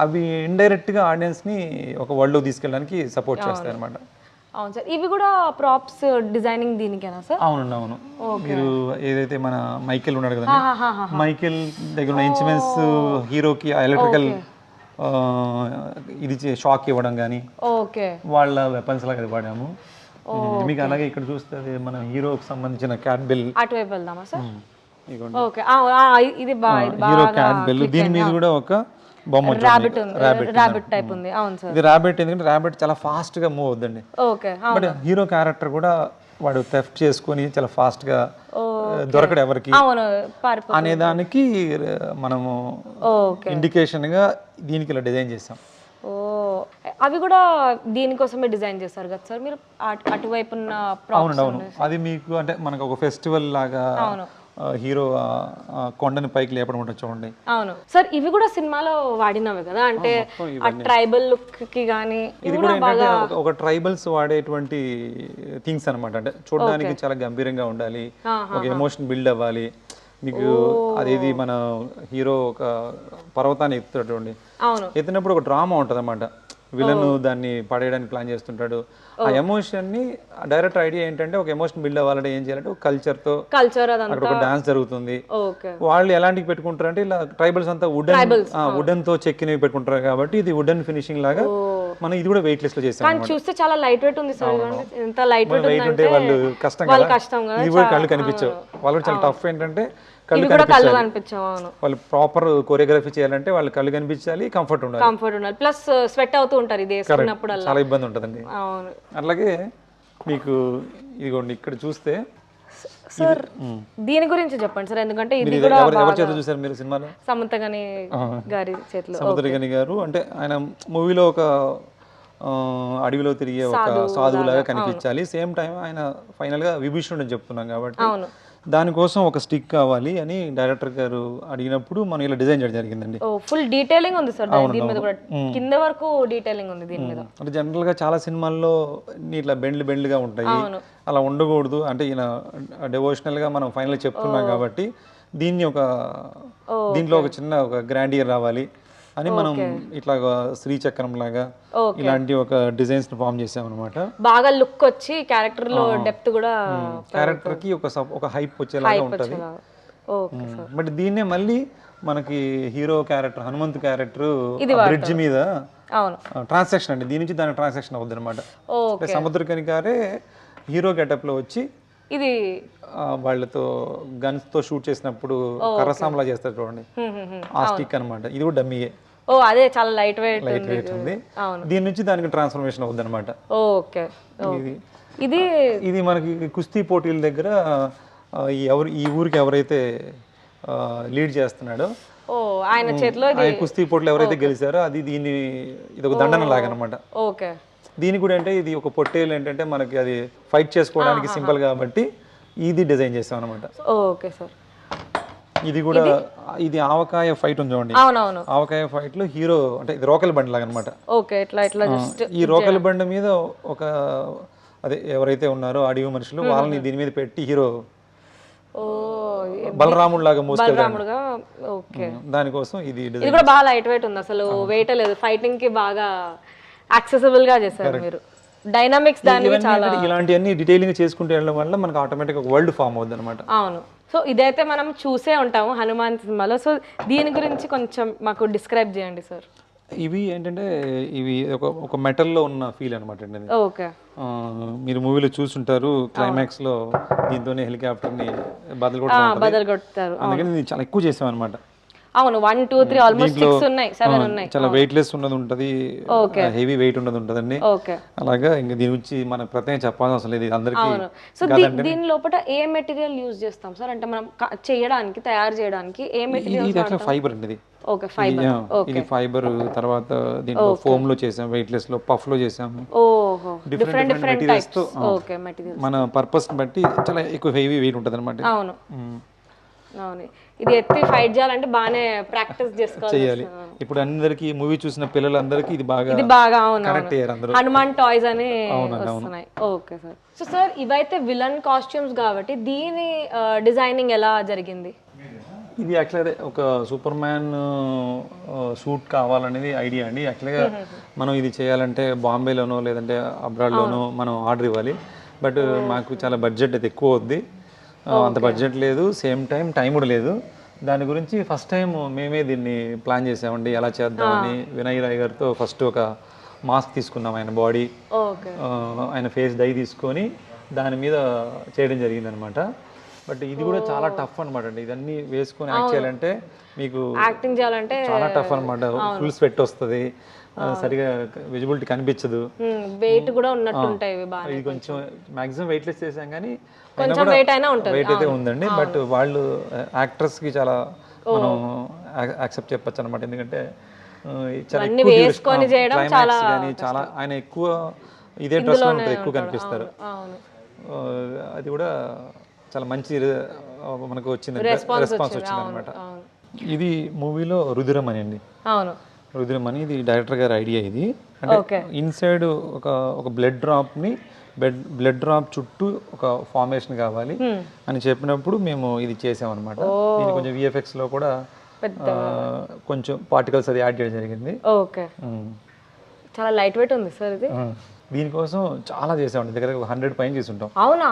అవి ఇండైరెక్ట్ గా ఆడియన్స్ ని ఒక వరల్డ్ లో తీసుకెళ్ళడానికి సపోర్ట్ చేస్తాయి అనమాట. అవును సార్, ఇవి కూడా ప్రాప్స్ డిజైనింగ్ దీనికేనా సార్? అవునండి, అవును. మీరు ఏదైతే మన మైకేల్ ఉన్నాడు కదండి, మైకేల్ దగ్గర ఉన్న ఇన్స్ట్రుమెంట్స్ హీరోకి ఎలక్ట్రికల్ ఇది షాక్ ఇవ్వడం కానీ వాళ్ళ వెపన్స్ లాగా అది వాడాము. మీకు అలాగే ఇక్కడ చూస్తే మన హీరోకి సంబంధించిన క్యాట్ బెల్, అటువైపు వెళ్దామా సార్? హీరో క్యాట్ బెల్, దీని మీద కూడా ఒక బొమ్మ రాబిట్ టైప్ ఉంది. అవును సార్, ఇది రాబిట్. ఎందుకంటే రాబిట్ చాలా ఫాస్ట్ గా మూవ్ అవుతుందండి. బట్ హీరో క్యారెక్టర్ కూడా వాడు థెఫ్ట్ చేసుకొని చాలా ఫాస్ట్ గా దొరకడు ఎవరికి అనే దానికి మనము ఇండికేషన్ గా దీనికి ఇలా డిజైన్ చేసాం. అవి కూడా దీనికోసమే డిజైన్ చేస్తారు కదా సార్ మీరు అటువైపు ఉన్న? అవును, అది మీకు అంటే మనకు ఒక ఫెస్టివల్ లాగా హీరో కొండని పైకి లేపడం ఉంటుంది చూడండి. అవును సార్, ఇవి కూడా సినిమాలో వాడినవి కదా, అంటే ట్రైబల్ లుక్ కి గానీ. ఇది కూడా ఏంటంటే ఒక ట్రైబల్స్ వాడేటువంటి థింగ్స్ అనమాట. అంటే చూడడానికి చాలా గంభీరంగా ఉండాలి, ఒక ఎమోషన్ బిల్డ్ అవ్వాలి మీకు. అదేది మన హీరో ఒక పర్వతాన్ని ఎత్తుతాడు, ఎత్తినప్పుడు ఒక డ్రామా ఉంటుంది అన్నమాట. విలన్ దాన్ని పడేయడానికి ప్లాన్ చేస్తుంటాడు. ఆ ఎమోషన్ ని డైరెక్ట్ ఐడియా ఏంటంటే ఒక ఎమోషన్ బిల్డ్ అవ్వాలంటే ఏం చేయాలంటే ఒక కల్చర్ అక్కడ ఒక డాన్స్ జరుగుతుంది. వాళ్ళు ఎలాంటివి పెట్టుకుంటారు అంటే ఇలా ట్రైబల్స్ అంతా వుడెన్ తో చెక్కినవి పెట్టుకుంటారు కాబట్టి ఇది వుడెన్ ఫినిషింగ్ లాగా మనం ఇది కూడా వెయిట్ లెస్ లో చేసాం. చూస్తే చాలా లైట్ వెయిట్ ఉంది సార్. ఎంత లైట్ వెయిట్ ఉంటే వాళ్ళు కష్టం కదా, ఇది కూడా కళ్ళు కనిపించవు. వాళ్ళు చాలా టఫ్ ఏంటంటే కళ్ళు కనిపించాలి. వాళ్ళు ప్రాపర్ కొరియోగ్రఫీ చేయాలంటే వాళ్ళు కళ్ళు కనిపించాలి, కంఫర్ట్ ఉండాలి, ప్లస్ స్వెట్ అవుతూ ఉంటారు. ఇది వేసుకున్నప్పుడు చాలా ఇబ్బంది ఉంటుందండి. అట్లాగే మీకు ఇదిగోండి ఇక్కడ చూస్తే సార్ దీని గురించి చెప్పండి సార్, ఎందుకంటే ఇది కూడా ఎవరి చేతిలో చూసారు మీరు సినిమాలో? సముద్రగని గారి చేతిలో. సముద్రగని గారు అంటే ఆయన మూవీలో ఒక అడవిలో తిరిగే ఒక సాధువులాగా కనిపించాలి, సేమ్ టైం ఆయన ఫైనల్ గా విభీషణుడు అని చెప్తున్నాం కాబట్టి దానికోసం ఒక స్టిక్ కావాలి అని డైరెక్టర్ గారు అడిగినప్పుడు మనం ఇలా డిజైన్ చేయడం జరిగిందండి. ఫుల్ డీటెయిలింగ్ ఉంది సార్ దీని మీద కూడా, కింద వరకు డీటెయిలింగ్ ఉంది దీని మీద. అంటే జనరల్ గా చాలా సినిమాల్లో ఇట్లా బెండ్లు గా ఉంటాయి, అలా ఉండకూడదు. అంటే ఈయన డివోషనల్ గా మనం ఫైనల్ చెప్తున్నాం కాబట్టి దీన్ని దీంట్లో ఒక చిన్న ఒక గ్రాండియర్ రావాలి అని మనం ఇట్లా శ్రీచక్రం లాగా ఇలాంటి ఒక డిజైన్స్ ఫామ్ చేసాం అనమాట. బాగా లుక్ వచ్చి క్యారెక్టర్ లో డెప్త్ కూడా, క్యారెక్టర్ కి ఒక హైప్ వచ్చేలాగా ఉంటది. బట్ దీన్నే మళ్ళీ మనకి hero character Hanumanth character bridge మీద ట్రాన్సాక్షన్ అండి, దీని నుంచి దాని ట్రాన్సాక్షన్ అవుద్ది అనమాట. సముద్రకని గారే హీరో గెటప్ లో వచ్చి ఇది వాళ్ళతో గన్స్ తో షూట్ చేసినప్పుడు కర్రసాంలా చేస్తారు చూడండి, ఆ స్టిక్ అనమాట. ఇది కూడా డమ్మీయే. అదే చాలా లైట్ వెయిట్ ఉంది. దీని నుంచి దానికి ట్రాన్స్ఫర్మేషన్ అవుద్ది అనమాట. ఇది మనకి కుస్తీ పోటీల దగ్గర ఈ ఊరికి ఎవరైతే లీడ్ చేస్తున్నాడో ఆయన చేతిలో కుస్తీ పోటీలు ఎవరైతే గెలిచారో అది ఇది ఒక దండన లాగా అనమాట. దీనికి కూడా అంటే ఇది ఒక పొట్టేలు ఏంటంటే మనకి అది ఫైట్ చేసుకోవడానికి సింపుల్ కాబట్టి ఇది డిజైన్ చేసాం అనమాట. Okay sir. ఇది కూడా ఇది ఆవకాయ ఫైట్ ఉంది చూడండి, ఆవకాయ ఫైట్ లో హీరో అంటే ఇది రోకల్ బండి లాగా అనమాట. ఈ రోకల్ బండి మీద ఒక అదే ఎవరైతే ఉన్నారో అడవి మనుషులు వాళ్ళని దీని మీద పెట్టి హీరో బలరాముడు లాగా మోసుకెళ్తాడు. దానికోసం ఇది కూడా బాగా లైట్ వెయిట్ ఉంది, అసలు వెయిట్ లేదు. ఫైటింగ్ కి బాగా యాక్సెసిబుల్ గా చేశారు మీరు. డైనామిక్స్ దానికి చాలా ఇలాంటివన్నీ డీటెయిలింగ్ చేసుకుంటూ వెళ్ళడం వల్ల మనకు ఆటోమేటిక్ ఒక వరల్డ్ ఫామ్ అవుతుంది అనమాట. అవును. సో ఇదైతే మనం చూసే ఉంటాము హనుమాన్ సినిమాలో. సో దీని గురించి కొంచెం మాకు డిస్క్రైబ్ చేయండి సార్. ఇవి ఏంటంటే ఇవి ఒక మెటల్లో ఉన్న ఫీల్ అనమాట అండి. ఓకే, మీరు మూవీలో చూసుంటారు క్లైమాక్స్ లో దీంతోనే హెలికాప్టర్ ని బదలు కొడతారు. అందుకని చాలా ఎక్కువ చేసాం అనమాట. అవును, 1 2 3 ఆల్మోస్ట్ 6 ఉన్నాయి, 7 ఉన్నాయి. చాలా వెయిట్ లెస్ ఉన్నది ఉంటది, హెవీ వెయిట్ ఉన్నది ఉంటదండి. అలాగా ఇంకా దీని గురించి మనం ప్రత్యేకంగా చెప్పాల్సిన అవసరం లేదు అందరికి. సో దీని లోపల ఏ మెటీరియల్ యూజ్ చేస్తాం సార్? అంటే మనం చేయడానికి తయారు చేయడానికి ఏ మెటీరియల్? ఇది యాక్చువల్ ఫైబర్ అండి. Okay, fibre. ఇది ఫైబర్. తర్వాత దీంట్లో ఫోమ్ లో చేసాం, వెయిట్ లెస్ లో, పఫ్ లో చేసాము. ఓహో, డిఫరెంట్ మెటీరియల్స్ తో. ఓకే, మెటీరియల్స్ మన పర్పస్ బట్టి చాలా ఎక్కువ హెవీ వెయిట్ ఉంటదన్నమాట. అవును అవును. ఇది ఎత్తి ఫైట్ చేయాలంటే బాగానే ప్రాక్టీస్ చేసుకోవాలి. ఇప్పుడు అందరికి మూవీ చూసిన పిల్లలందరికీ ఇది బాగా కనెక్ట్ అయ్యారు అందరూ. హనుమాన్ టాయ్స్ అని వస్తున్నాయి. Okay sir. సో సార్ ఇవైతే విలన్ కాస్ట్యూమ్స్ కాబట్టి దీని డిజైనింగ్ ఎలా జరిగింది? ఇది యాక్చువల్గా ఒక సూపర్ మ్యాన్ సూట్ కావాలనేది ఐడియా అండి. యాక్చువల్గా మనం ఇది చేయాలంటే బాంబేలోనో లేదంటే అబ్రాడ్లోనో మనం ఆర్డర్ ఇవ్వాలి. బట్ మాకు చాలా బడ్జెట్ అయితే ఎక్కువ అవుద్ది. అంత బడ్జెట్ లేదు, సేమ్ టైం కూడా లేదు. దాని గురించి ఫస్ట్ టైం మేమే దీన్ని ప్లాన్ చేసామండి, ఎలా చేద్దామని. వినయ్ రాయ్ గారితో ఫస్ట్ ఒక మాస్క్ తీసుకున్నాం, ఆయన బాడీ ఆయన ఫేస్ డై తీసుకొని దాని మీద చేయడం జరిగిందనమాట. బట్ ఇది కూడా చాలా టఫ్ అనమాట అండి. ఇదన్నీ వేసుకొని యాక్ట్ చేయాలంటే మీకు యాక్టింగ్ చేయాలంటే చాలా టఫ్ అనమాట. ఫుల్ స్వెట్ వస్తుంది, సరిగా విజిబిలిటీ కనిపించదు, వెయిట్ కూడా ఉన్నట్టుంటాయి. ఇది కొంచెం మాక్సిమం వెయిట్లెస్ చేసాం కానీ వెయిట్ అయినా ఉంటుంది, వెయిట్ అయితే ఉందండి. బట్ వాళ్ళు యాక్టర్స్కి చాలా మనం యాక్సెప్ట్ చెప్పచ్చు అనమాట. ఎందుకంటే చాలా ఆయన ఎక్కువ ఇదే డ్రెస్ లో ఉంటుంది, ఎక్కువ కనిపిస్తారు. అది కూడా చాలా మంచి మనకు వచ్చింది, రెస్పాన్స్ వచ్చింది అనమాట. ఇది మూవీలో రుధిరమణి అండి. రుధిరమణి ఇది డైరెక్టర్ గారి ఐడియా. ఇది అంటే ఇన్సైడ్ ఒక బ్లడ్ డ్రాప్ చుట్టూ ఒక ఫార్మేషన్ కావాలి అని చెప్పినప్పుడు మేము ఇది చేసామన్నమాట. దీని కొంచెం విఎఫ్ఎక్స్ లో కూడా కొంచెం పార్టికల్స్ అది యాడ్ చేయడం జరిగింది. చాలా లైట్ వెయిట్ ఉంది సార్ ఇది. దీనికోసం చాలా చేసామండి, దగ్గర 100 పైన చేసి ఉంటాం. అవునా?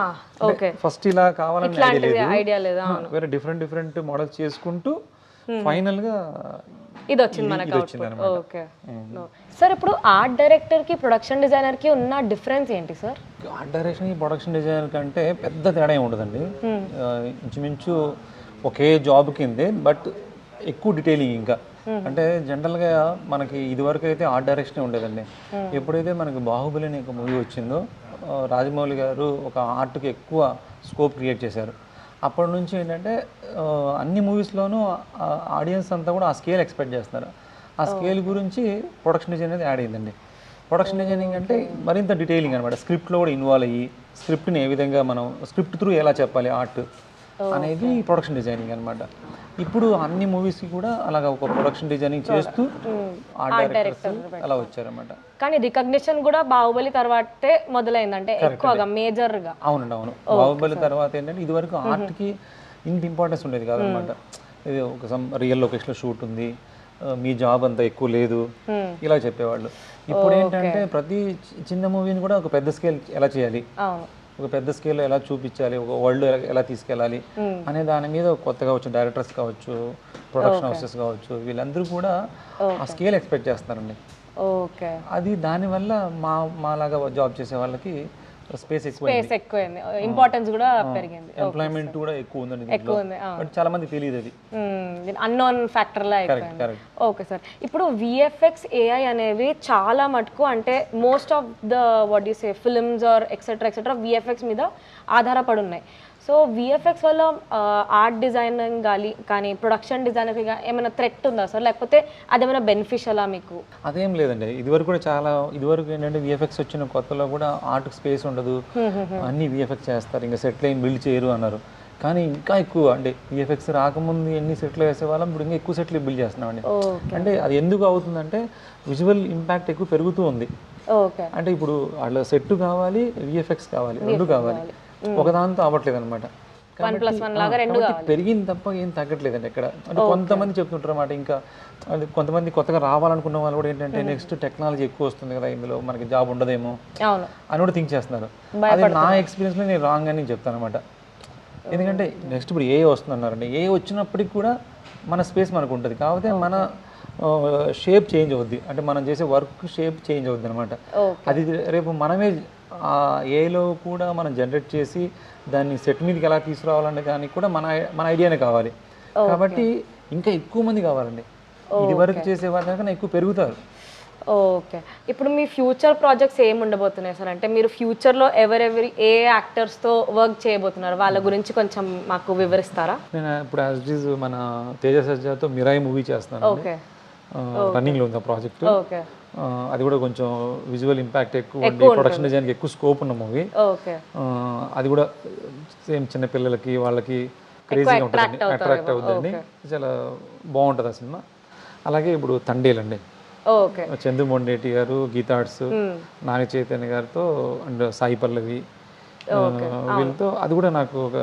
ఓకే. ఫస్ట్ ఇలా కావాలని ఐడియా లేదు, వేరే డిఫరెంట్ మోడల్స్ చేసుకుంటూ ఫైనల్ గా ఇది వచ్చింది మనకి. ఓకే సార్, ఇప్పుడు ఆర్ట్ డైరెక్టర్ కి ప్రొడక్షన్ డిజైనర్ కి ఉన్న డిఫరెన్స్ ఏంటి సార్? ఆర్ట్ డైరెక్షన్ కి ప్రొడక్షన్ డిజైనర్ కంటే పెద్ద తేడా ఏమి ఉండదండి. ఇంచుమించు ఒకే జాబ్ కిందే, బట్ ఎక్కువ డీటెయిలింగ్. ఇంకా అంటే జనరల్గా మనకి ఇదివరకు అయితే ఆర్ట్ డైరెక్షన్ ఉండేదండి. ఎప్పుడైతే మనకి బాహుబలి అనే ఒక మూవీ వచ్చిందో రాజమౌళి గారు ఒక ఆర్ట్కి ఎక్కువ స్కోప్ క్రియేట్ చేశారు. అప్పటి నుంచి ఏంటంటే అన్ని మూవీస్లోనూ ఆడియన్స్ అంతా కూడా ఆ స్కేల్ ఎక్స్పెక్ట్ చేస్తున్నారు. ఆ స్కేల్ గురించి ప్రొడక్షన్ డిజైన్ అనేది యాడ్ అయిందండి. ప్రొడక్షన్ డిజైనింగ్ అంటే మరింత డీటెయిలింగ్ అనమాట. స్క్రిప్ట్లో కూడా ఇన్వాల్వ్ అయ్యి స్క్రిప్ట్ని ఏ విధంగా మనం స్క్రిప్ట్ త్రూ ఎలా చెప్పాలి ఆర్ట్ అనేది ప్రొడక్షన్ డిజైనింగ్ అనమాట. ఇప్పుడు అన్ని మూవీస్కి కూడా అలాగా ఒక ప్రొడక్షన్ డిజైనింగ్ చేస్తూ ఆర్ట్ డైరెక్టర్స్ అలా వచ్చారన్నమాట. కానీ రికగ్నిషన్ కూడా బాహుబలి తర్వాతే మొదలైందంటే ఎక్కువగా మేజర్గా. అవునండి, అవును. బాహుబలి తర్వాత ఏంటంటే ఇదివరకు ఆర్ట్కి ఇంత ఇంపార్టెన్స్ ఉండేది కాదనమాట. ఇది ఒక రియల్ లొకేషన్లో షూట్ ఉంది, మీ జాబ్ అంతా ఎక్కువ లేదు, ఇలా చెప్పేవాళ్ళు. ఇప్పుడు ఏంటంటే ప్రతి చిన్న మూవీని కూడా ఒక పెద్ద స్కేల్ ఎలా చేయాలి, ఒక పెద్ద స్కేల్లో ఎలా చూపించాలి, ఒక వరల్డ్ ఎలా తీసుకెళ్ళాలి అనే దాని మీద కొత్తగా వచ్చిన డైరెక్టర్స్ కావచ్చు, ప్రొడక్షన్ హౌసెస్ కావచ్చు, వీళ్ళందరూ కూడా ఆ స్కేల్ ఎక్స్పెక్ట్ చేస్తున్నారండి. అది దానివల్ల మాలాగా జాబ్ చేసే వాళ్ళకి స్పేస్ ఎక్కువైంది, ఇంపార్టెన్స్ కూడా పెరిగింది, ఎంప్లాయ్మెంట్ కూడా ఎక్కువ ఉందండి. బట్ చాలా మంది తెలియదు, అది అన్నోన్ ఫ్యాక్టర్ లా అయిపోయింది. ఓకే సార్, ఇప్పుడు విఎఫ్ఎక్స్ ఏఐ అనేవి చాలా మటుకు అంటే most of the what you say films are etcetera VFX మీద ఆధారపడి ఉన్నాయి. సో విఎఫ్ఎక్స్ వల్ల ఆర్ట్ డిజైనింగ్ కానీ ప్రొడక్షన్ డిజైనర్ ఏమైనా థ్రెట్ ఉందా సార్, లేకపోతే అదేమైనా బెనిఫిషియలా మీకు? అదేం లేదండి. ఇదివరకు కూడా ఇదివరకు ఏంటంటే విఎఫ్ఎక్స్ వచ్చిన కొత్తలో కూడా ఆర్ట్కి స్పేస్ ఉండదు, అన్ని విఎఫ్ఎక్స్ చేస్తారు, ఇంకా సెట్ లైన్ బిల్డ్ చేయరు అన్నారు. కానీ ఇంకా ఎక్కువ అంటే విఎఫ్ఎక్స్ రాకముందు ఎన్ని సెట్లు వేసేవాళ్ళం, ఇప్పుడు ఇంకా ఎక్కువ సెట్లు బిల్డ్ చేస్తున్నామండి. అంటే అది ఎందుకు అవుతుందంటే విజువల్ ఇంపాక్ట్ ఎక్కువ పెరుగుతూ ఉంది. అంటే ఇప్పుడు వాళ్ళ సెట్ కావాలి, విఎఫ్ఎక్స్ కావాలి, రెండు కావాలి, ఒకదాంతో అవ్వట్లేదు అనమాట. పెరిగింది తప్ప ఏం తగ్గట్లేదండి ఎక్కడ. అంటే కొంతమంది చెప్తుంటారు అన్నమాట. ఇంకా కొంతమంది కొత్తగా రావాలనుకున్న వాళ్ళు కూడా ఏంటంటే నెక్స్ట్ టెక్నాలజీ ఎక్కువ వస్తుంది కదా, ఇందులో మనకి జాబ్ ఉండదేమో అని కూడా థింక్ చేస్తున్నారు. అది నా ఎక్స్పీరియన్స్లో నేను రాంగ్ అని చెప్తాను అనమాట. ఎందుకంటే నెక్స్ట్ ఇప్పుడు ఏ వస్తుందన్నారండి, ఏ వచ్చినప్పటికి కూడా మన స్పేస్ మనకు ఉంటుంది, కాకపోతే మన షేప్ చేంజ్ అవుద్ది, అంటే మనం చేసే వర్క్ షేప్ చేంజ్ అవుద్ది అనమాట. అది రేపు మనమే ఏలో కూడా మనం జనరేట్ చేసి దాన్ని సెట్ మీదకి ఎలా తీసుకురావాలనే దానికి కూడా మన ఐడియానే కావాలి. కాబట్టి ఇంకా ఎక్కువ మంది కావాలండి. ఇది వరకు చేసే వాళ్ళ కన్నా ఎక్కువ పెరుగుతారు. ఓకే, ఇప్పుడు మీ ఫ్యూచర్ ప్రాజెక్ట్స్ ఏమి ఉండబోతున్నాయి సార్? అంటే మీరు ఫ్యూచర్లో ఏ యాక్టర్స్తో వర్క్ చేయబోతున్నారు, వాళ్ళ గురించి కొంచెం మాకు వివరిస్తారా? నేను ఇప్పుడు యాజ్ ఇట్ ఈజ్ మన తేజ సజ్జాతో మిరాయి మూవీ చేస్తున్నాను. రన్నింగ్లో ఉంది ఆ ప్రాజెక్ట్. అది కూడా కొంచెం విజువల్ ఇంపాక్ట్ ఎక్కువ ఉండి ప్రొడక్షన్ డిజైన్కి ఎక్కువ స్కోప్ ఉన్న మూవీ. అది కూడా సేమ్ చిన్నపిల్లలకి వాళ్ళకి క్రేజీగా ఉంటుంది, అట్రాక్ట్ అవుతుందండి, చాలా బాగుంటుంది ఆ సినిమా. అలాగే ఇప్పుడు తండేల్ అండి, చంద్రమోహన్ రెడ్డి గారు, గీతా ఆర్ట్స్, నాగ చైతన్య గారితో అండ్ సాయి పల్లవి వీళ్ళతో. అది కూడా నాకు ఒక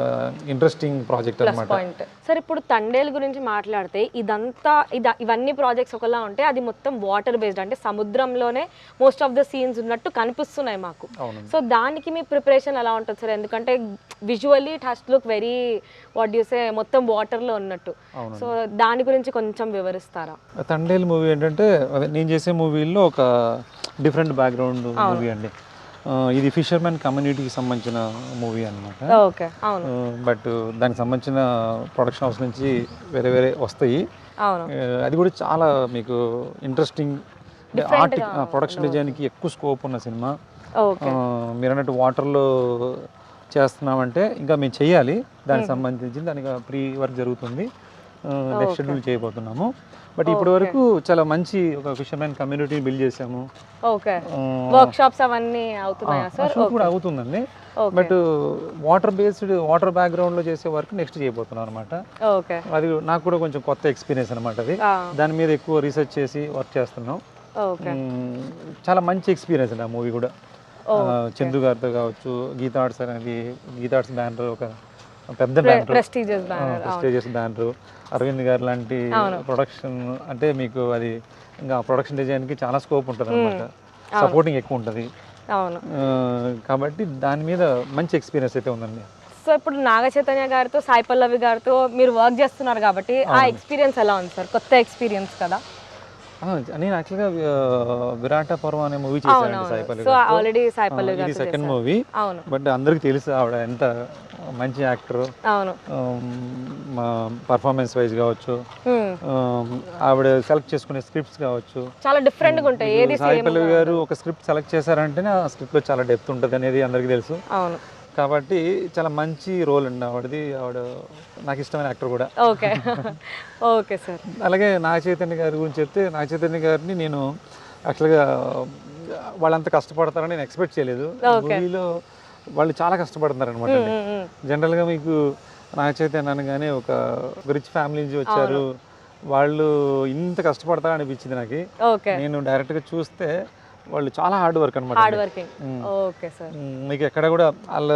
ఇంట్రెస్టింగ్ ప్రాజెక్ట్ అనమాట. Point sir. ఇప్పుడు తండేల్ గురించి మాట్లాడితే ఇవన్నీ ప్రాజెక్ట్స్ ఒకలా ఉంటే అది మొత్తం వాటర్ బేస్డ్, అంటే సముద్రంలోనే మోస్ట్ ఆఫ్ ద సీన్స్ ఉన్నట్టు కనిపిస్తున్నాయి మాకు. సో దానికి మీ ప్రిపరేషన్ ఎలా ఉంటుంది సార్? ఎందుకంటే visually it has to look very what you say మొత్తం వాటర్ లో ఉన్నట్టు. సో దాని గురించి కొంచెం వివరిస్తారా? తండేల్ మూవీ ఏంటంటే నేను చేసే మూవీల్లో ఒక డిఫరెంట్ బ్యాక్గ్రౌండ్ మూవీ అండి. ఇది ఫిషర్మెన్ కమ్యూనిటీకి సంబంధించిన మూవీ అనమాట. ఓకే, అవును. బట్ దానికి సంబంధించిన ప్రొడక్షన్ హౌస్ నుంచి వేరే వేరే వస్తాయి. అవును. అది కూడా చాలా మీకు ఇంట్రెస్టింగ్ ప్రొడక్షన్ డిజైన్కి ఎక్కువ స్కోప్ ఉన్న సినిమా. మీరు అన్నట్టు వాటర్లో చేస్తున్నామంటే ఇంకా మేము చేయాలి, దానికి సంబంధించి దానికి ప్రీ వర్క్ జరుగుతుంది, నెక్స్ట్ షెడ్యూల్ చేయబోతున్నాము. బట్ ఇప్పటి వరకు చాలా మంచి ఒక ఫిషర్మెన్ కమ్యూనిటీ బిల్డ్ చేసాము. ఓకే, వర్క్ షాప్స్ అవన్నీ అవుతున్నాయా సార్? షూట్ కూడా అవుతుందండి. బట్ వాటర్ బ్యాక్గ్రౌండ్ లో చేసే వర్క్ నెక్స్ట్ చేయబోతున్నాం అనమాట. ఓకే, అది నాకు కూడా కొంచెం కొత్త ఎక్స్పీరియన్స్ అనమాట. అది దాని మీద ఎక్కువ రీసెర్చ్ చేసి వర్క్ చేస్తున్నాం. చాలా మంచి ఎక్స్పీరియన్స్ అండి ఆ మూవీ కూడా. చందు గారితో కావచ్చు, గీతా ఆర్ట్స్ అనేది, గీతా ఆర్ట్స్ బ్యానర్ ఒక పెద్ద బ్యానర్, ప్రెస్టీజియస్ బ్యానర్, అరవింద్ గారు లాంటి ప్రొడక్షన్ అంటే మీకు అది ఇంకా ప్రొడక్షన్ డిజైన్కి చాలా స్కోప్ ఉంటుంది అనమాట, సపోర్టింగ్ ఎక్కువ ఉంటుంది. అవును. కాబట్టి దాని మీద మంచి ఎక్స్పీరియన్స్ అయితే ఉందండి. సో ఇప్పుడు నాగ చైతన్య గారితో, సాయి పల్లవి గారితో మీరు వర్క్ చేస్తున్నారు కాబట్టి ఆ ఎక్స్పీరియన్స్ ఎలా ఉంది సార్? కొత్త ఎక్స్పీరియన్స్ కదా. నేను యాక్చువల్గా విరాట పర్వం అనే మూవీ చేశాను సాయి పల్లవి గారితో. ఆల్రెడీ సాయి పల్లవి గారు సెకండ్ మూవీ. అవును. బట్ అందరికి తెలుసు ఆవిడ ఎంత మంచి యాక్టర్. అవును. పర్ఫార్మెన్స్ వైజ్ కావచ్చు, ఆవిడ సెలెక్ట్ చేసుకునే స్క్రిప్ట్స్ కావచ్చు చాలా డిఫరెంట్ గా ఉంటాయి. ఏది సాయి పల్లవి గారు ఒక స్క్రిప్ట్ సెలెక్ట్ చేశారంటేనే ఆ స్క్రిప్ట్ లో చాలా డెప్త్ ఉంటుంది అనేది అందరికీ తెలుసు. అవును. కాబట్టి చాలా మంచి రోల్ అండి ఆవిడది. ఆవిడ నాకు ఇష్టమైన యాక్టర్ కూడా. Okay, okay sir. అలాగే నాగ చైతన్య గారి గురించి చెప్తే, నాగ చైతన్య గారిని నేను యాక్చువల్గా వాళ్ళంత కష్టపడతారని నేను ఎక్స్పెక్ట్ చేయలేదు. మూవీలో వాళ్ళు చాలా కష్టపడుతున్నారు అనమాట. జనరల్గా మీకు నాగ చైతన్య అనగానే ఒక రిచ్ ఫ్యామిలీ నుంచి వచ్చారు, వాళ్ళు ఇంత కష్టపడతారని అనిపించింది నాకు. నేను డైరెక్ట్గా చూస్తే వాళ్ళు చాలా హార్డ్ వర్క్ అనమాట. Okay sir. మీకు ఎక్కడ కూడా వాళ్ళ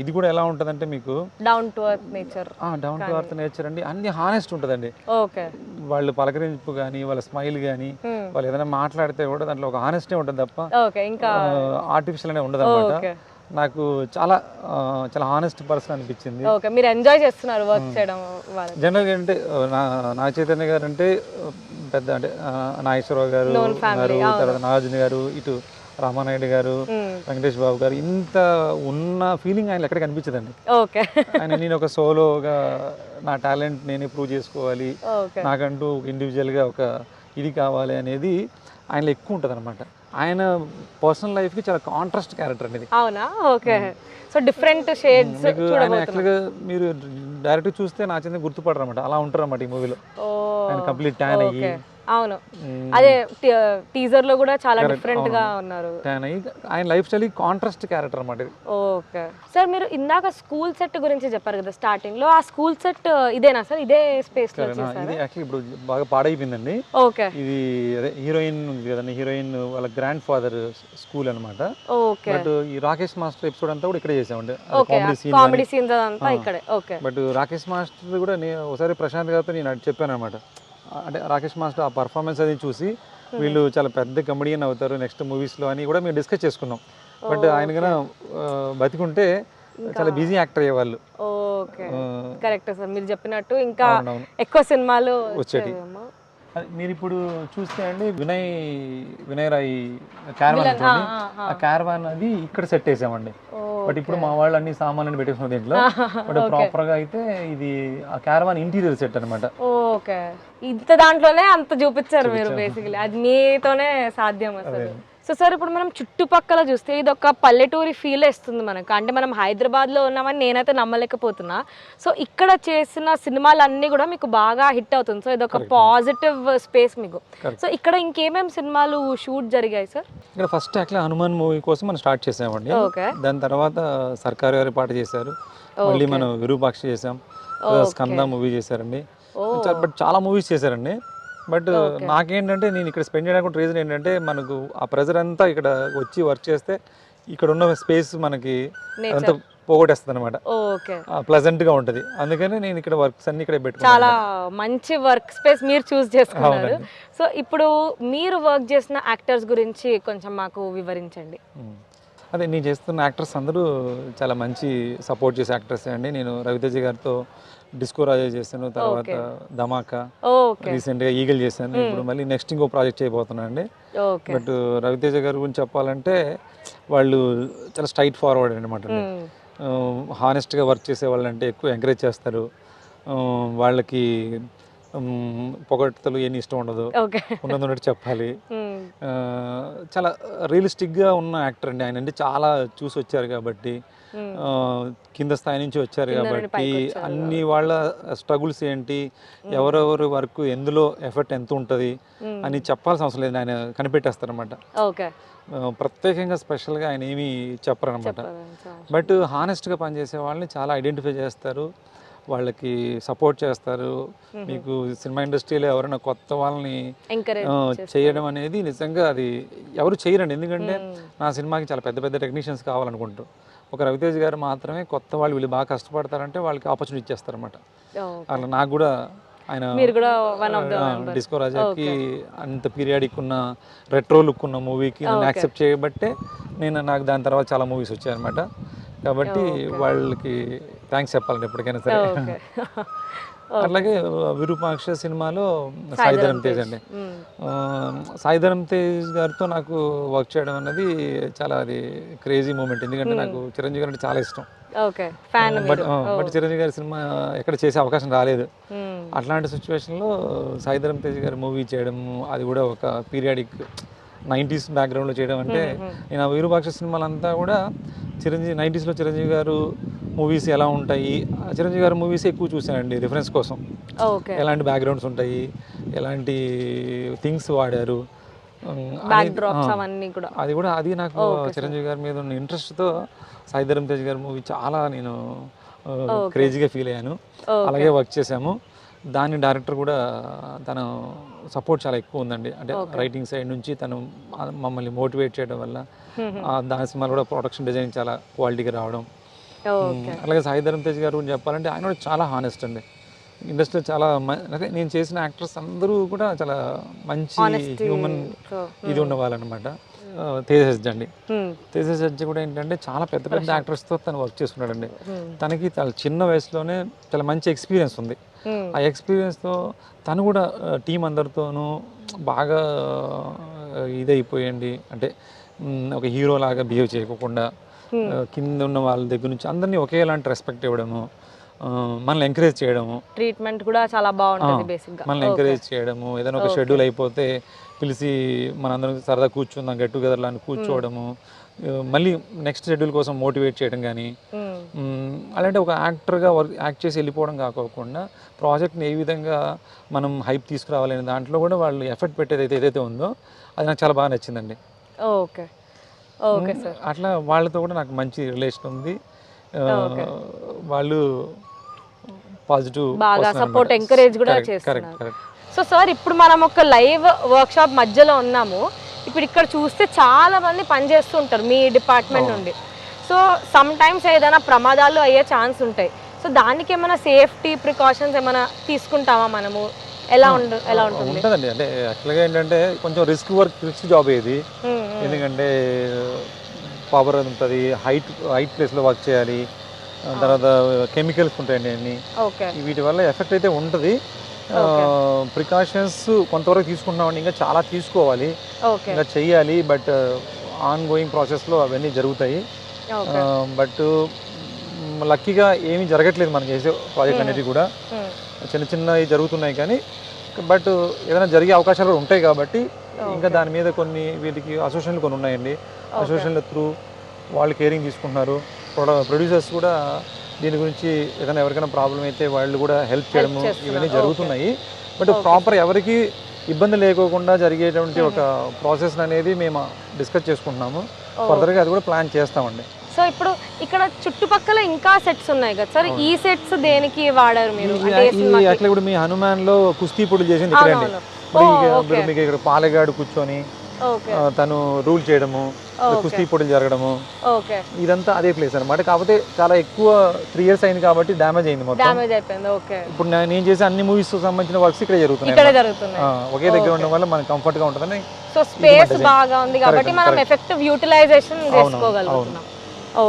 ఇది కూడా ఎలా ఉంటుందంటే మీకు down to earth nature. Down to earth nature అండి, అన్ని హానెస్ట్ ఉంటుందండి. ఓకే. వాళ్ళు పలకరింపు కానీ, వాళ్ళ స్మైల్ కానీ, వాళ్ళు ఏదైనా మాట్లాడితే కూడా దాంట్లో ఒక హానెస్టే ఉంటుంది తప్ప ఇంకా ఆర్టిఫిషియల్ అనే ఉండదు అనమాట. నాకు చాలా చాలా హానెస్ట్ పర్సన్ అనిపించింది. ఓకే, మీరు ఎంజాయ్ చేస్తున్నారు వర్క్ చేయడం. జనరల్గా అంటే నాగ చైతన్య గారు అంటే పెద్ద అంటే నాగేశ్వరరావు గారు ఉన్నారు, తర్వాత నాగార్జున గారు, ఇటు రామానాయుడు గారు, వెంకటేష్ బాబు గారు, ఇంత ఉన్న ఫీలింగ్ ఆయన ఎక్కడ కనిపించదండి. ఆయన నేను ఒక సోలోగా నా టాలెంట్ నేనే ప్రూవ్ చేసుకోవాలి, నాకంటూ ఇండివిజువల్గా ఒక ఇది కావాలి అనేది ఆయనలో ఎక్కువ ఉంటుంది అనమాట. ఆయన పర్సనల్ లైఫ్ కి చాలా కాంట్రాస్ట్ క్యారెక్టర్ అనేది. అవునా? ఓకే. సో డిఫరెంట్ షేడ్స్ ఆయన యాక్చువల్గా మీరు డైరెక్ట్ చూస్తే నా చిన్న గుర్తుపడరు అనమాట, అలా ఉంటారు అన్నమాట ఈ మూవీలో. ఆయన కంప్లీట్ ట్యాన్ అయ్యి. అవును, అదే టీజర్ లో కూడా చాలా డిఫరెంట్ గా ఉన్నారు. ఆయన లైఫ్ స్టైల్ కాంట్రాస్ట్ క్యారెక్టర్ అన్నమాట. ఓకే సార్, మీరు ఇందాక స్కూల్ సెట్ గురించి చెప్పారు కదా స్టార్టింగ్ లో, ఆ స్కూల్ సెట్ ఇదేనా సార్? ఇదే స్పేస్ లో చేశారా? ఇది యాక్చువల్లీ ఇప్పుడు బాగా పాడైపోయిందండి. ఓకే. ఇది అదే హీరోయిన్ ఉంది కదండి, హీరోయిన్ వాళ్ళ గ్రాండ్ ఫాదర్ స్కూల్ అన్నమాట. ఓకే. బట్ ఈ రాకేష్ మాస్టర్ ఎపిసోడ్ అంతా కూడా ఇక్కడే చేసామండి, కామెడీ సీన్స్ అంతా ఇక్కడే. ఓకే. బట్ రాకేష్ మాస్టర్ కూడా నేను ఒకసారి ప్రశాంత్ గారితో నేను చెప్పాను అనమాట, అంటే రాకేష్ మాస్టర్ ఆ పర్ఫార్మెన్స్ అది చూసి వీళ్ళు చాలా పెద్ద కమెడియన్ అవుతారు నెక్స్ట్ మూవీస్లో అని కూడా మేము డిస్కస్ చేసుకున్నాం. బట్ ఆయన కన్నా బతికుంటే చాలా బిజీ యాక్టర్ అయ్యేవాళ్ళు. ఓకే, కరెక్ట్ సార్ మీరు చెప్పినట్టు, ఇంకా ఎక్కువ సినిమాలు వచ్చేటి. మీరు ఇప్పుడు చూస్తే అండి వినయ్ రాయ్ క్యారవాన్ ఉంటుంది, ఆ క్యారవాన్ అది ఇక్కడ సెట్ చేసామండి. బట్ ఇప్పుడు మా వాళ్ళు అన్ని సామాన్లు పెట్టేస్తున్నారు దీంట్లో. బట్ ప్రాపర్ గా అయితే ఇది ఆ క్యారవాన్ ఇంటీరియర్ సెట్ అనమాట. ఓకే, ఇంత దాంట్లోనే అంత చూపించారు మీరు బేసికలీ, అది మీతోనే సాధ్యం అసలు. సో సార్ ఇప్పుడు మనం చుట్టుపక్కల చూస్తే ఇది ఒక పల్లెటూరి ఫీల్ ఇస్తుంది మనకు, అంటే మనం హైదరాబాద్లో ఉన్నామని నేనైతే నమ్మలేకపోతున్నా. సో ఇక్కడ చేసిన సినిమాలన్నీ కూడా మీకు బాగా హిట్ అవుతుంది, సో ఇది ఒక పాజిటివ్ స్పేస్ మీకు. సో ఇక్కడ ఇంకేమేమి సినిమాలు షూట్ జరిగాయి సార్? ఇక్కడ ఫస్ట్ యాక్చువల్లీ హనుమాన్ మూవీ కోసం మనం స్టార్ట్ చేసామండి. దాని తర్వాత సర్కారు గారి పాట చేశారు, మళ్ళీ మనం విరూపాక్షి చేసాం, స్కంద మూవీ చేశారండి. బట్ చాలా మూవీస్ చేశారండి. బట్ నాకేంటంటే నేను ఇక్కడ స్పెండ్ చేయడానికి రీజన్ ఏంటంటే మనకు ఆ ప్రెజర్ అంతా ఇక్కడ వచ్చి వర్క్ చేస్తే ఇక్కడ ఉన్న స్పేస్ మనకి Nature. అంతా పోగొట్టేస్తుంది అనమాట, ఓకే, ప్లెజెంట్గా ఉంటుంది. అందుకని నేను ఇక్కడ వర్క్స్ అన్ని ఇక్కడ పెట్టుకున్నాను. చాలా మంచి వర్క్ స్పేస్ మీరు చూస్ చేసుకున్నారు. అవునండి. సో ఇప్పుడు మీరు వర్క్ చేసిన యాక్టర్స్ గురించి కొంచెం మాకు వివరించండి. అదే నేను చేస్తున్న యాక్టర్స్ అందరూ చాలా మంచి సపోర్ట్ చేసే యాక్టర్స్ అండి. నేను రవితేజ గారితో డిస్కో రాజా చేశాను, తర్వాత ధమాకా, ఓకే రీసెంట్గా ఈగల్ చేశాను, ఇప్పుడు మళ్ళీ నెక్స్ట్ ఇంకో ప్రాజెక్ట్ చేయబోతున్నాను అండి. ఓకే, బట్ రవితేజ గారి గురించి చెప్పాలంటే వాళ్ళు చాలా స్ట్రైట్ ఫార్వర్డ్ అనమాట. హానెస్ట్గా వర్క్ చేసే వాళ్ళంటే ఎక్కువ ఎంకరేజ్ చేస్తారు. వాళ్ళకి పొగడ్తలు ఏమి ఇష్టం ఉండదు, ఉన్నది ఉన్నట్టు చెప్పాలి. చాలా రియలిస్టిక్గా ఉన్న యాక్టర్ అండి ఆయన. అంటే చాలా చూసి వచ్చారు కాబట్టి, కింద స్థాయి నుంచి వచ్చారు కాబట్టి అన్ని వాళ్ళ స్ట్రగుల్స్ ఏంటి, ఎవరెవరి వరకు ఎందులో ఎఫర్ట్ ఎంత ఉంటుంది అని చెప్పాల్సిన అవసరం లేదు, ఆయన కనిపెట్టేస్తారనమాట. ప్రత్యేకంగా స్పెషల్గా ఆయన ఏమీ చెప్పరనమాట. బట్ హానెస్ట్గా పనిచేసే వాళ్ళని చాలా ఐడెంటిఫై చేస్తారు, వాళ్ళకి సపోర్ట్ చేస్తారు. మీకు సినిమా ఇండస్ట్రీలో ఎవరైనా కొత్త వాళ్ళని చేయడం అనేది నిజంగా అది ఎవరు చేయరండి. ఎందుకంటే నా సినిమాకి చాలా పెద్ద పెద్ద టెక్నీషియన్స్ కావాలనుకుంటారు. ఒక రవితేజ్ గారు మాత్రమే కొత్త వాళ్ళు, వీళ్ళు బాగా కష్టపడతారంటే వాళ్ళకి ఆపర్చునిటీ ఇచ్చేస్తారనమాట. అలా నాకు కూడా ఆయన డిస్కో రాజాకి అంత పీరియాడిక్ ఉన్న రెట్రో లుక్ ఉన్న మూవీకి నన్ను యాక్సెప్ట్ చేయబట్టే నాకు దాని తర్వాత చాలా మూవీస్ వచ్చాయన్నమాట. కాబట్టి వాళ్ళకి థ్యాంక్స్ చెప్పాలండి ఎప్పటికైనా సరే. అట్లాగే విరూపాక్ష సినిమాలో సాయిధరం తేజ్ అండి. సాయిధరం తేజ్ గారితో నాకు వర్క్ చేయడం అన్నది చాలా అది క్రేజీ మూమెంట్. ఎందుకంటే నాకు చిరంజీవి గారు అంటే చాలా ఇష్టం. బట్ చిరంజీవి గారి సినిమా ఎక్కడ చేసే అవకాశం రాలేదు. అట్లాంటి సిచ్యువేషన్లో సాయిధరం తేజ్ గారి మూవీ చేయడం, అది కూడా ఒక పీరియాడిక్ 90s బ్యాక్గ్రౌండ్లో చేయడం అంటే, నేను ఆ విరూపాక్ష సినిమాలంతా కూడా 90sలో చిరంజీవి గారు మూవీస్ ఎలా ఉంటాయి, చిరంజీవి గారి మూవీస్ ఎక్కువ చూశానండి రిఫరెన్స్ కోసం. ఎలాంటి బ్యాక్గ్రౌండ్స్ ఉంటాయి, ఎలాంటి థింగ్స్ వాడారు, అది నాకు చిరంజీవి గారి మీద ఉన్న ఇంట్రెస్ట్తో సాయిధరం తేజ్ గారి మూవీ చాలా నేను క్రేజీగా ఫీల్ అయ్యాను. అలాగే వర్క్ చేశాము. దాని డైరెక్టర్ కూడా తను సపోర్ట్ చాలా ఎక్కువ ఉందండి. అంటే రైటింగ్ సైడ్ నుంచి తను మమ్మల్ని మోటివేట్ చేయడం వల్ల దాని సినిమాలో కూడా ప్రొడక్షన్ డిజైన్ చాలా క్వాలిటీగా రావడం. అలాగే సాయిధరం తేజ్ గారు గురించి చెప్పాలంటే ఆయన కూడా చాలా హానెస్ట్ అండి. ఇండస్ట్రీలో చాలా నేను చేసిన యాక్టర్స్ అందరూ కూడా చాలా మంచి హ్యూమన్ ఇది ఉన్నవాళ్ళనమాట. తేజస్ అండి, తేజస్ కూడా ఏంటంటే చాలా పెద్ద పెద్ద యాక్టర్స్తో తను వర్క్ చేస్తున్నాడండి. తనకి చాలా చిన్న వయసులోనే చాలా మంచి ఎక్స్పీరియన్స్ ఉంది. ఆ ఎక్స్పీరియన్స్తో తను కూడా టీం అందరితోనూ బాగా ఇదైపోయండి. అంటే ఒక హీరో లాగా బిహేవ్ చేయకుండా కింద ఉన్న వాళ్ళ దగ్గర నుంచి అందరినీ ఒకేలాంటి రెస్పెక్ట్ ఇవ్వడము, మనల్ని ఎంకరేజ్ చేయడము, ట్రీట్మెంట్ కూడా చాలా బాగుంటుంది బేసిక్గా. మనల్ని ఎంకరేజ్ చేయడము, ఏదైనా ఒక షెడ్యూల్ అయిపోతే పిలిచి మనందరం సరదా కూర్చుందాం గెట్ టుగెదర్ లాని కూర్చోవడము, మళ్ళీ నెక్స్ట్ షెడ్యూల్ కోసం మోటివేట్ చేయడం కానీ, అలాంటి ఒక యాక్టర్గా యాక్ట్ చేసి వెళ్ళిపోవడం కాకోకుండా ప్రాజెక్ట్ని ఏ విధంగా మనం హైప్ తీసుకురావాలనే దాంట్లో కూడా వాళ్ళు ఎఫర్ట్ పెట్టేది ఏదైతే ఉందో అది నాకు చాలా బాగా నచ్చిందండి. Okay okay sir. అట్లా వాళ్ళతో కూడా నాకు మంచి రిలేషన్ ఉంది. వాళ్ళు పాజిటివ్ బాగా సపోర్ట్ ఎంకరేజ్ కూడా చేస్తున్నారు. సో సార్ ఇప్పుడు మనం ఒక లైవ్ వర్క్షాప్ మధ్యలో ఉన్నాము. ఇప్పుడు ఇక్కడ చూస్తే చాలా మంది పనిచేస్తూ ఉంటారు మీ డిపార్ట్మెంట్ నుండి. సో సమ్ టైమ్స్ ఏదైనా ప్రమాదాలు అయ్యే ఛాన్స్ ఉంటాయి. సో దానికి ఏమైనా సేఫ్టీ ప్రికాషన్స్ ఏమైనా తీసుకుంటామా మనము? ఎలా ఉంటుంది? ఉంటుందండి. అంటే యాక్చువల్గా ఏంటంటే కొంచెం రిస్క్ జాబ్ ఇది. ఎందుకంటే పవర్ ఉంటుంది, హైట్ ప్లేస్లో వర్క్ చేయాలి, తర్వాత కెమికల్స్ ఉంటాయండి అన్ని. వీటి వల్ల ఎఫెక్ట్ అయితే ఉంటుంది. ప్రికాషన్స్ కొంతవరకు తీసుకుంటున్నామండి, ఇంకా చాలా తీసుకోవాలి, ఇంకా చెయ్యాలి. బట్ ఆన్ గోయింగ్ ప్రాసెస్లో అవన్నీ జరుగుతాయి. బట్ లక్కీగా ఏమీ జరగట్లేదు మనకి చేసే ప్రాజెక్ట్ అనేది కూడా. చిన్న చిన్నవి జరుగుతున్నాయి కానీ, బట్ ఏదైనా జరిగే అవకాశాలు కూడా ఉంటాయి కాబట్టి ఇంకా దాని మీద కొన్ని వీటికి అసోసియేషన్లు కొన్ని ఉన్నాయండి. అసోసియేషన్ల త్రూ వాళ్ళు కేరింగ్ తీసుకుంటున్నారు. ప్రొడ్యూసర్స్ కూడా దీని గురించి ఏదైనా ఎవరికైనా ప్రాబ్లం అయితే వాళ్ళు కూడా హెల్ప్ చేయడము ఇవన్నీ జరుగుతున్నాయి. బట్ ప్రాపర్ ఎవరికి ఇబ్బంది లేకోకుండా జరిగేటువంటి ఒక ప్రాసెస్ అనేది మేము డిస్కస్ చేసుకుంటున్నాము. ఫర్దర్గా అది కూడా ప్లాన్ చేస్తామండి. సో ఇప్పుడు ఇక్కడ చుట్టుపక్కల ఇంకా సెట్స్ ఉన్నాయి కదా సార్, ఈ సెట్స్ దేనికి వాడారు మీరు? అట్లా కూడా మీ హనుమాన్లో కుస్తీ పొడులు చేసింది ఇక్కడండి. మీకు ఇక్కడ పాలెగాడు కూర్చొని ఓకే తను రూల్ చేయడము, కుస్తీ పోటీలు జరగడము, ఓకే ఇదంతా అదే ప్లేస్ అనమాట. కాకపోతే చాలా ఎక్కువ 3 years అయింది కాబట్టి డ్యామేజ్ అయింది మొత్తం. డ్యామేజ్ అయిపోయింది. ఓకే ఇప్పుడు నేను చేసే అన్ని మూవీస్ సంబంధించిన వర్క్స్ ఇక్కడ జరుగుతున్నాయి. ఇక్కడ జరుగుతున్నాయి. ఒకే దగ్గర ఉండడం వల్ల మనకు కంఫర్ట్ గా ఉంటుందని. సో స్పేస్ బాగా ఉంది కాబట్టి మనం ఎఫెక్టివ్ యూటిలైజేషన్ చేసుకోగలుగుతున్నాం.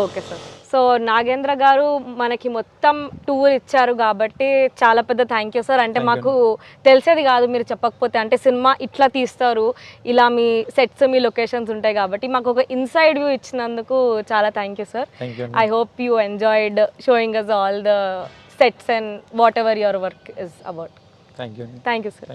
Okay sir. So Nagendra garu మనకి మొత్తం టూర్ ఇచ్చారు కాబట్టి చాలా పెద్ద థ్యాంక్ యూ సార్. అంటే మాకు తెలిసేది కాదు మీరు చెప్పకపోతే, అంటే సినిమా ఇట్లా తీస్తారు, ఇలా మీ సెట్స్ మీ లొకేషన్స్ ఉంటాయి కాబట్టి మాకు ఒక ఇన్సైడ్ వ్యూ ఇచ్చినందుకు చాలా thank you sir. I hope you enjoyed showing us all the sets and whatever your work is about. Thank you sir.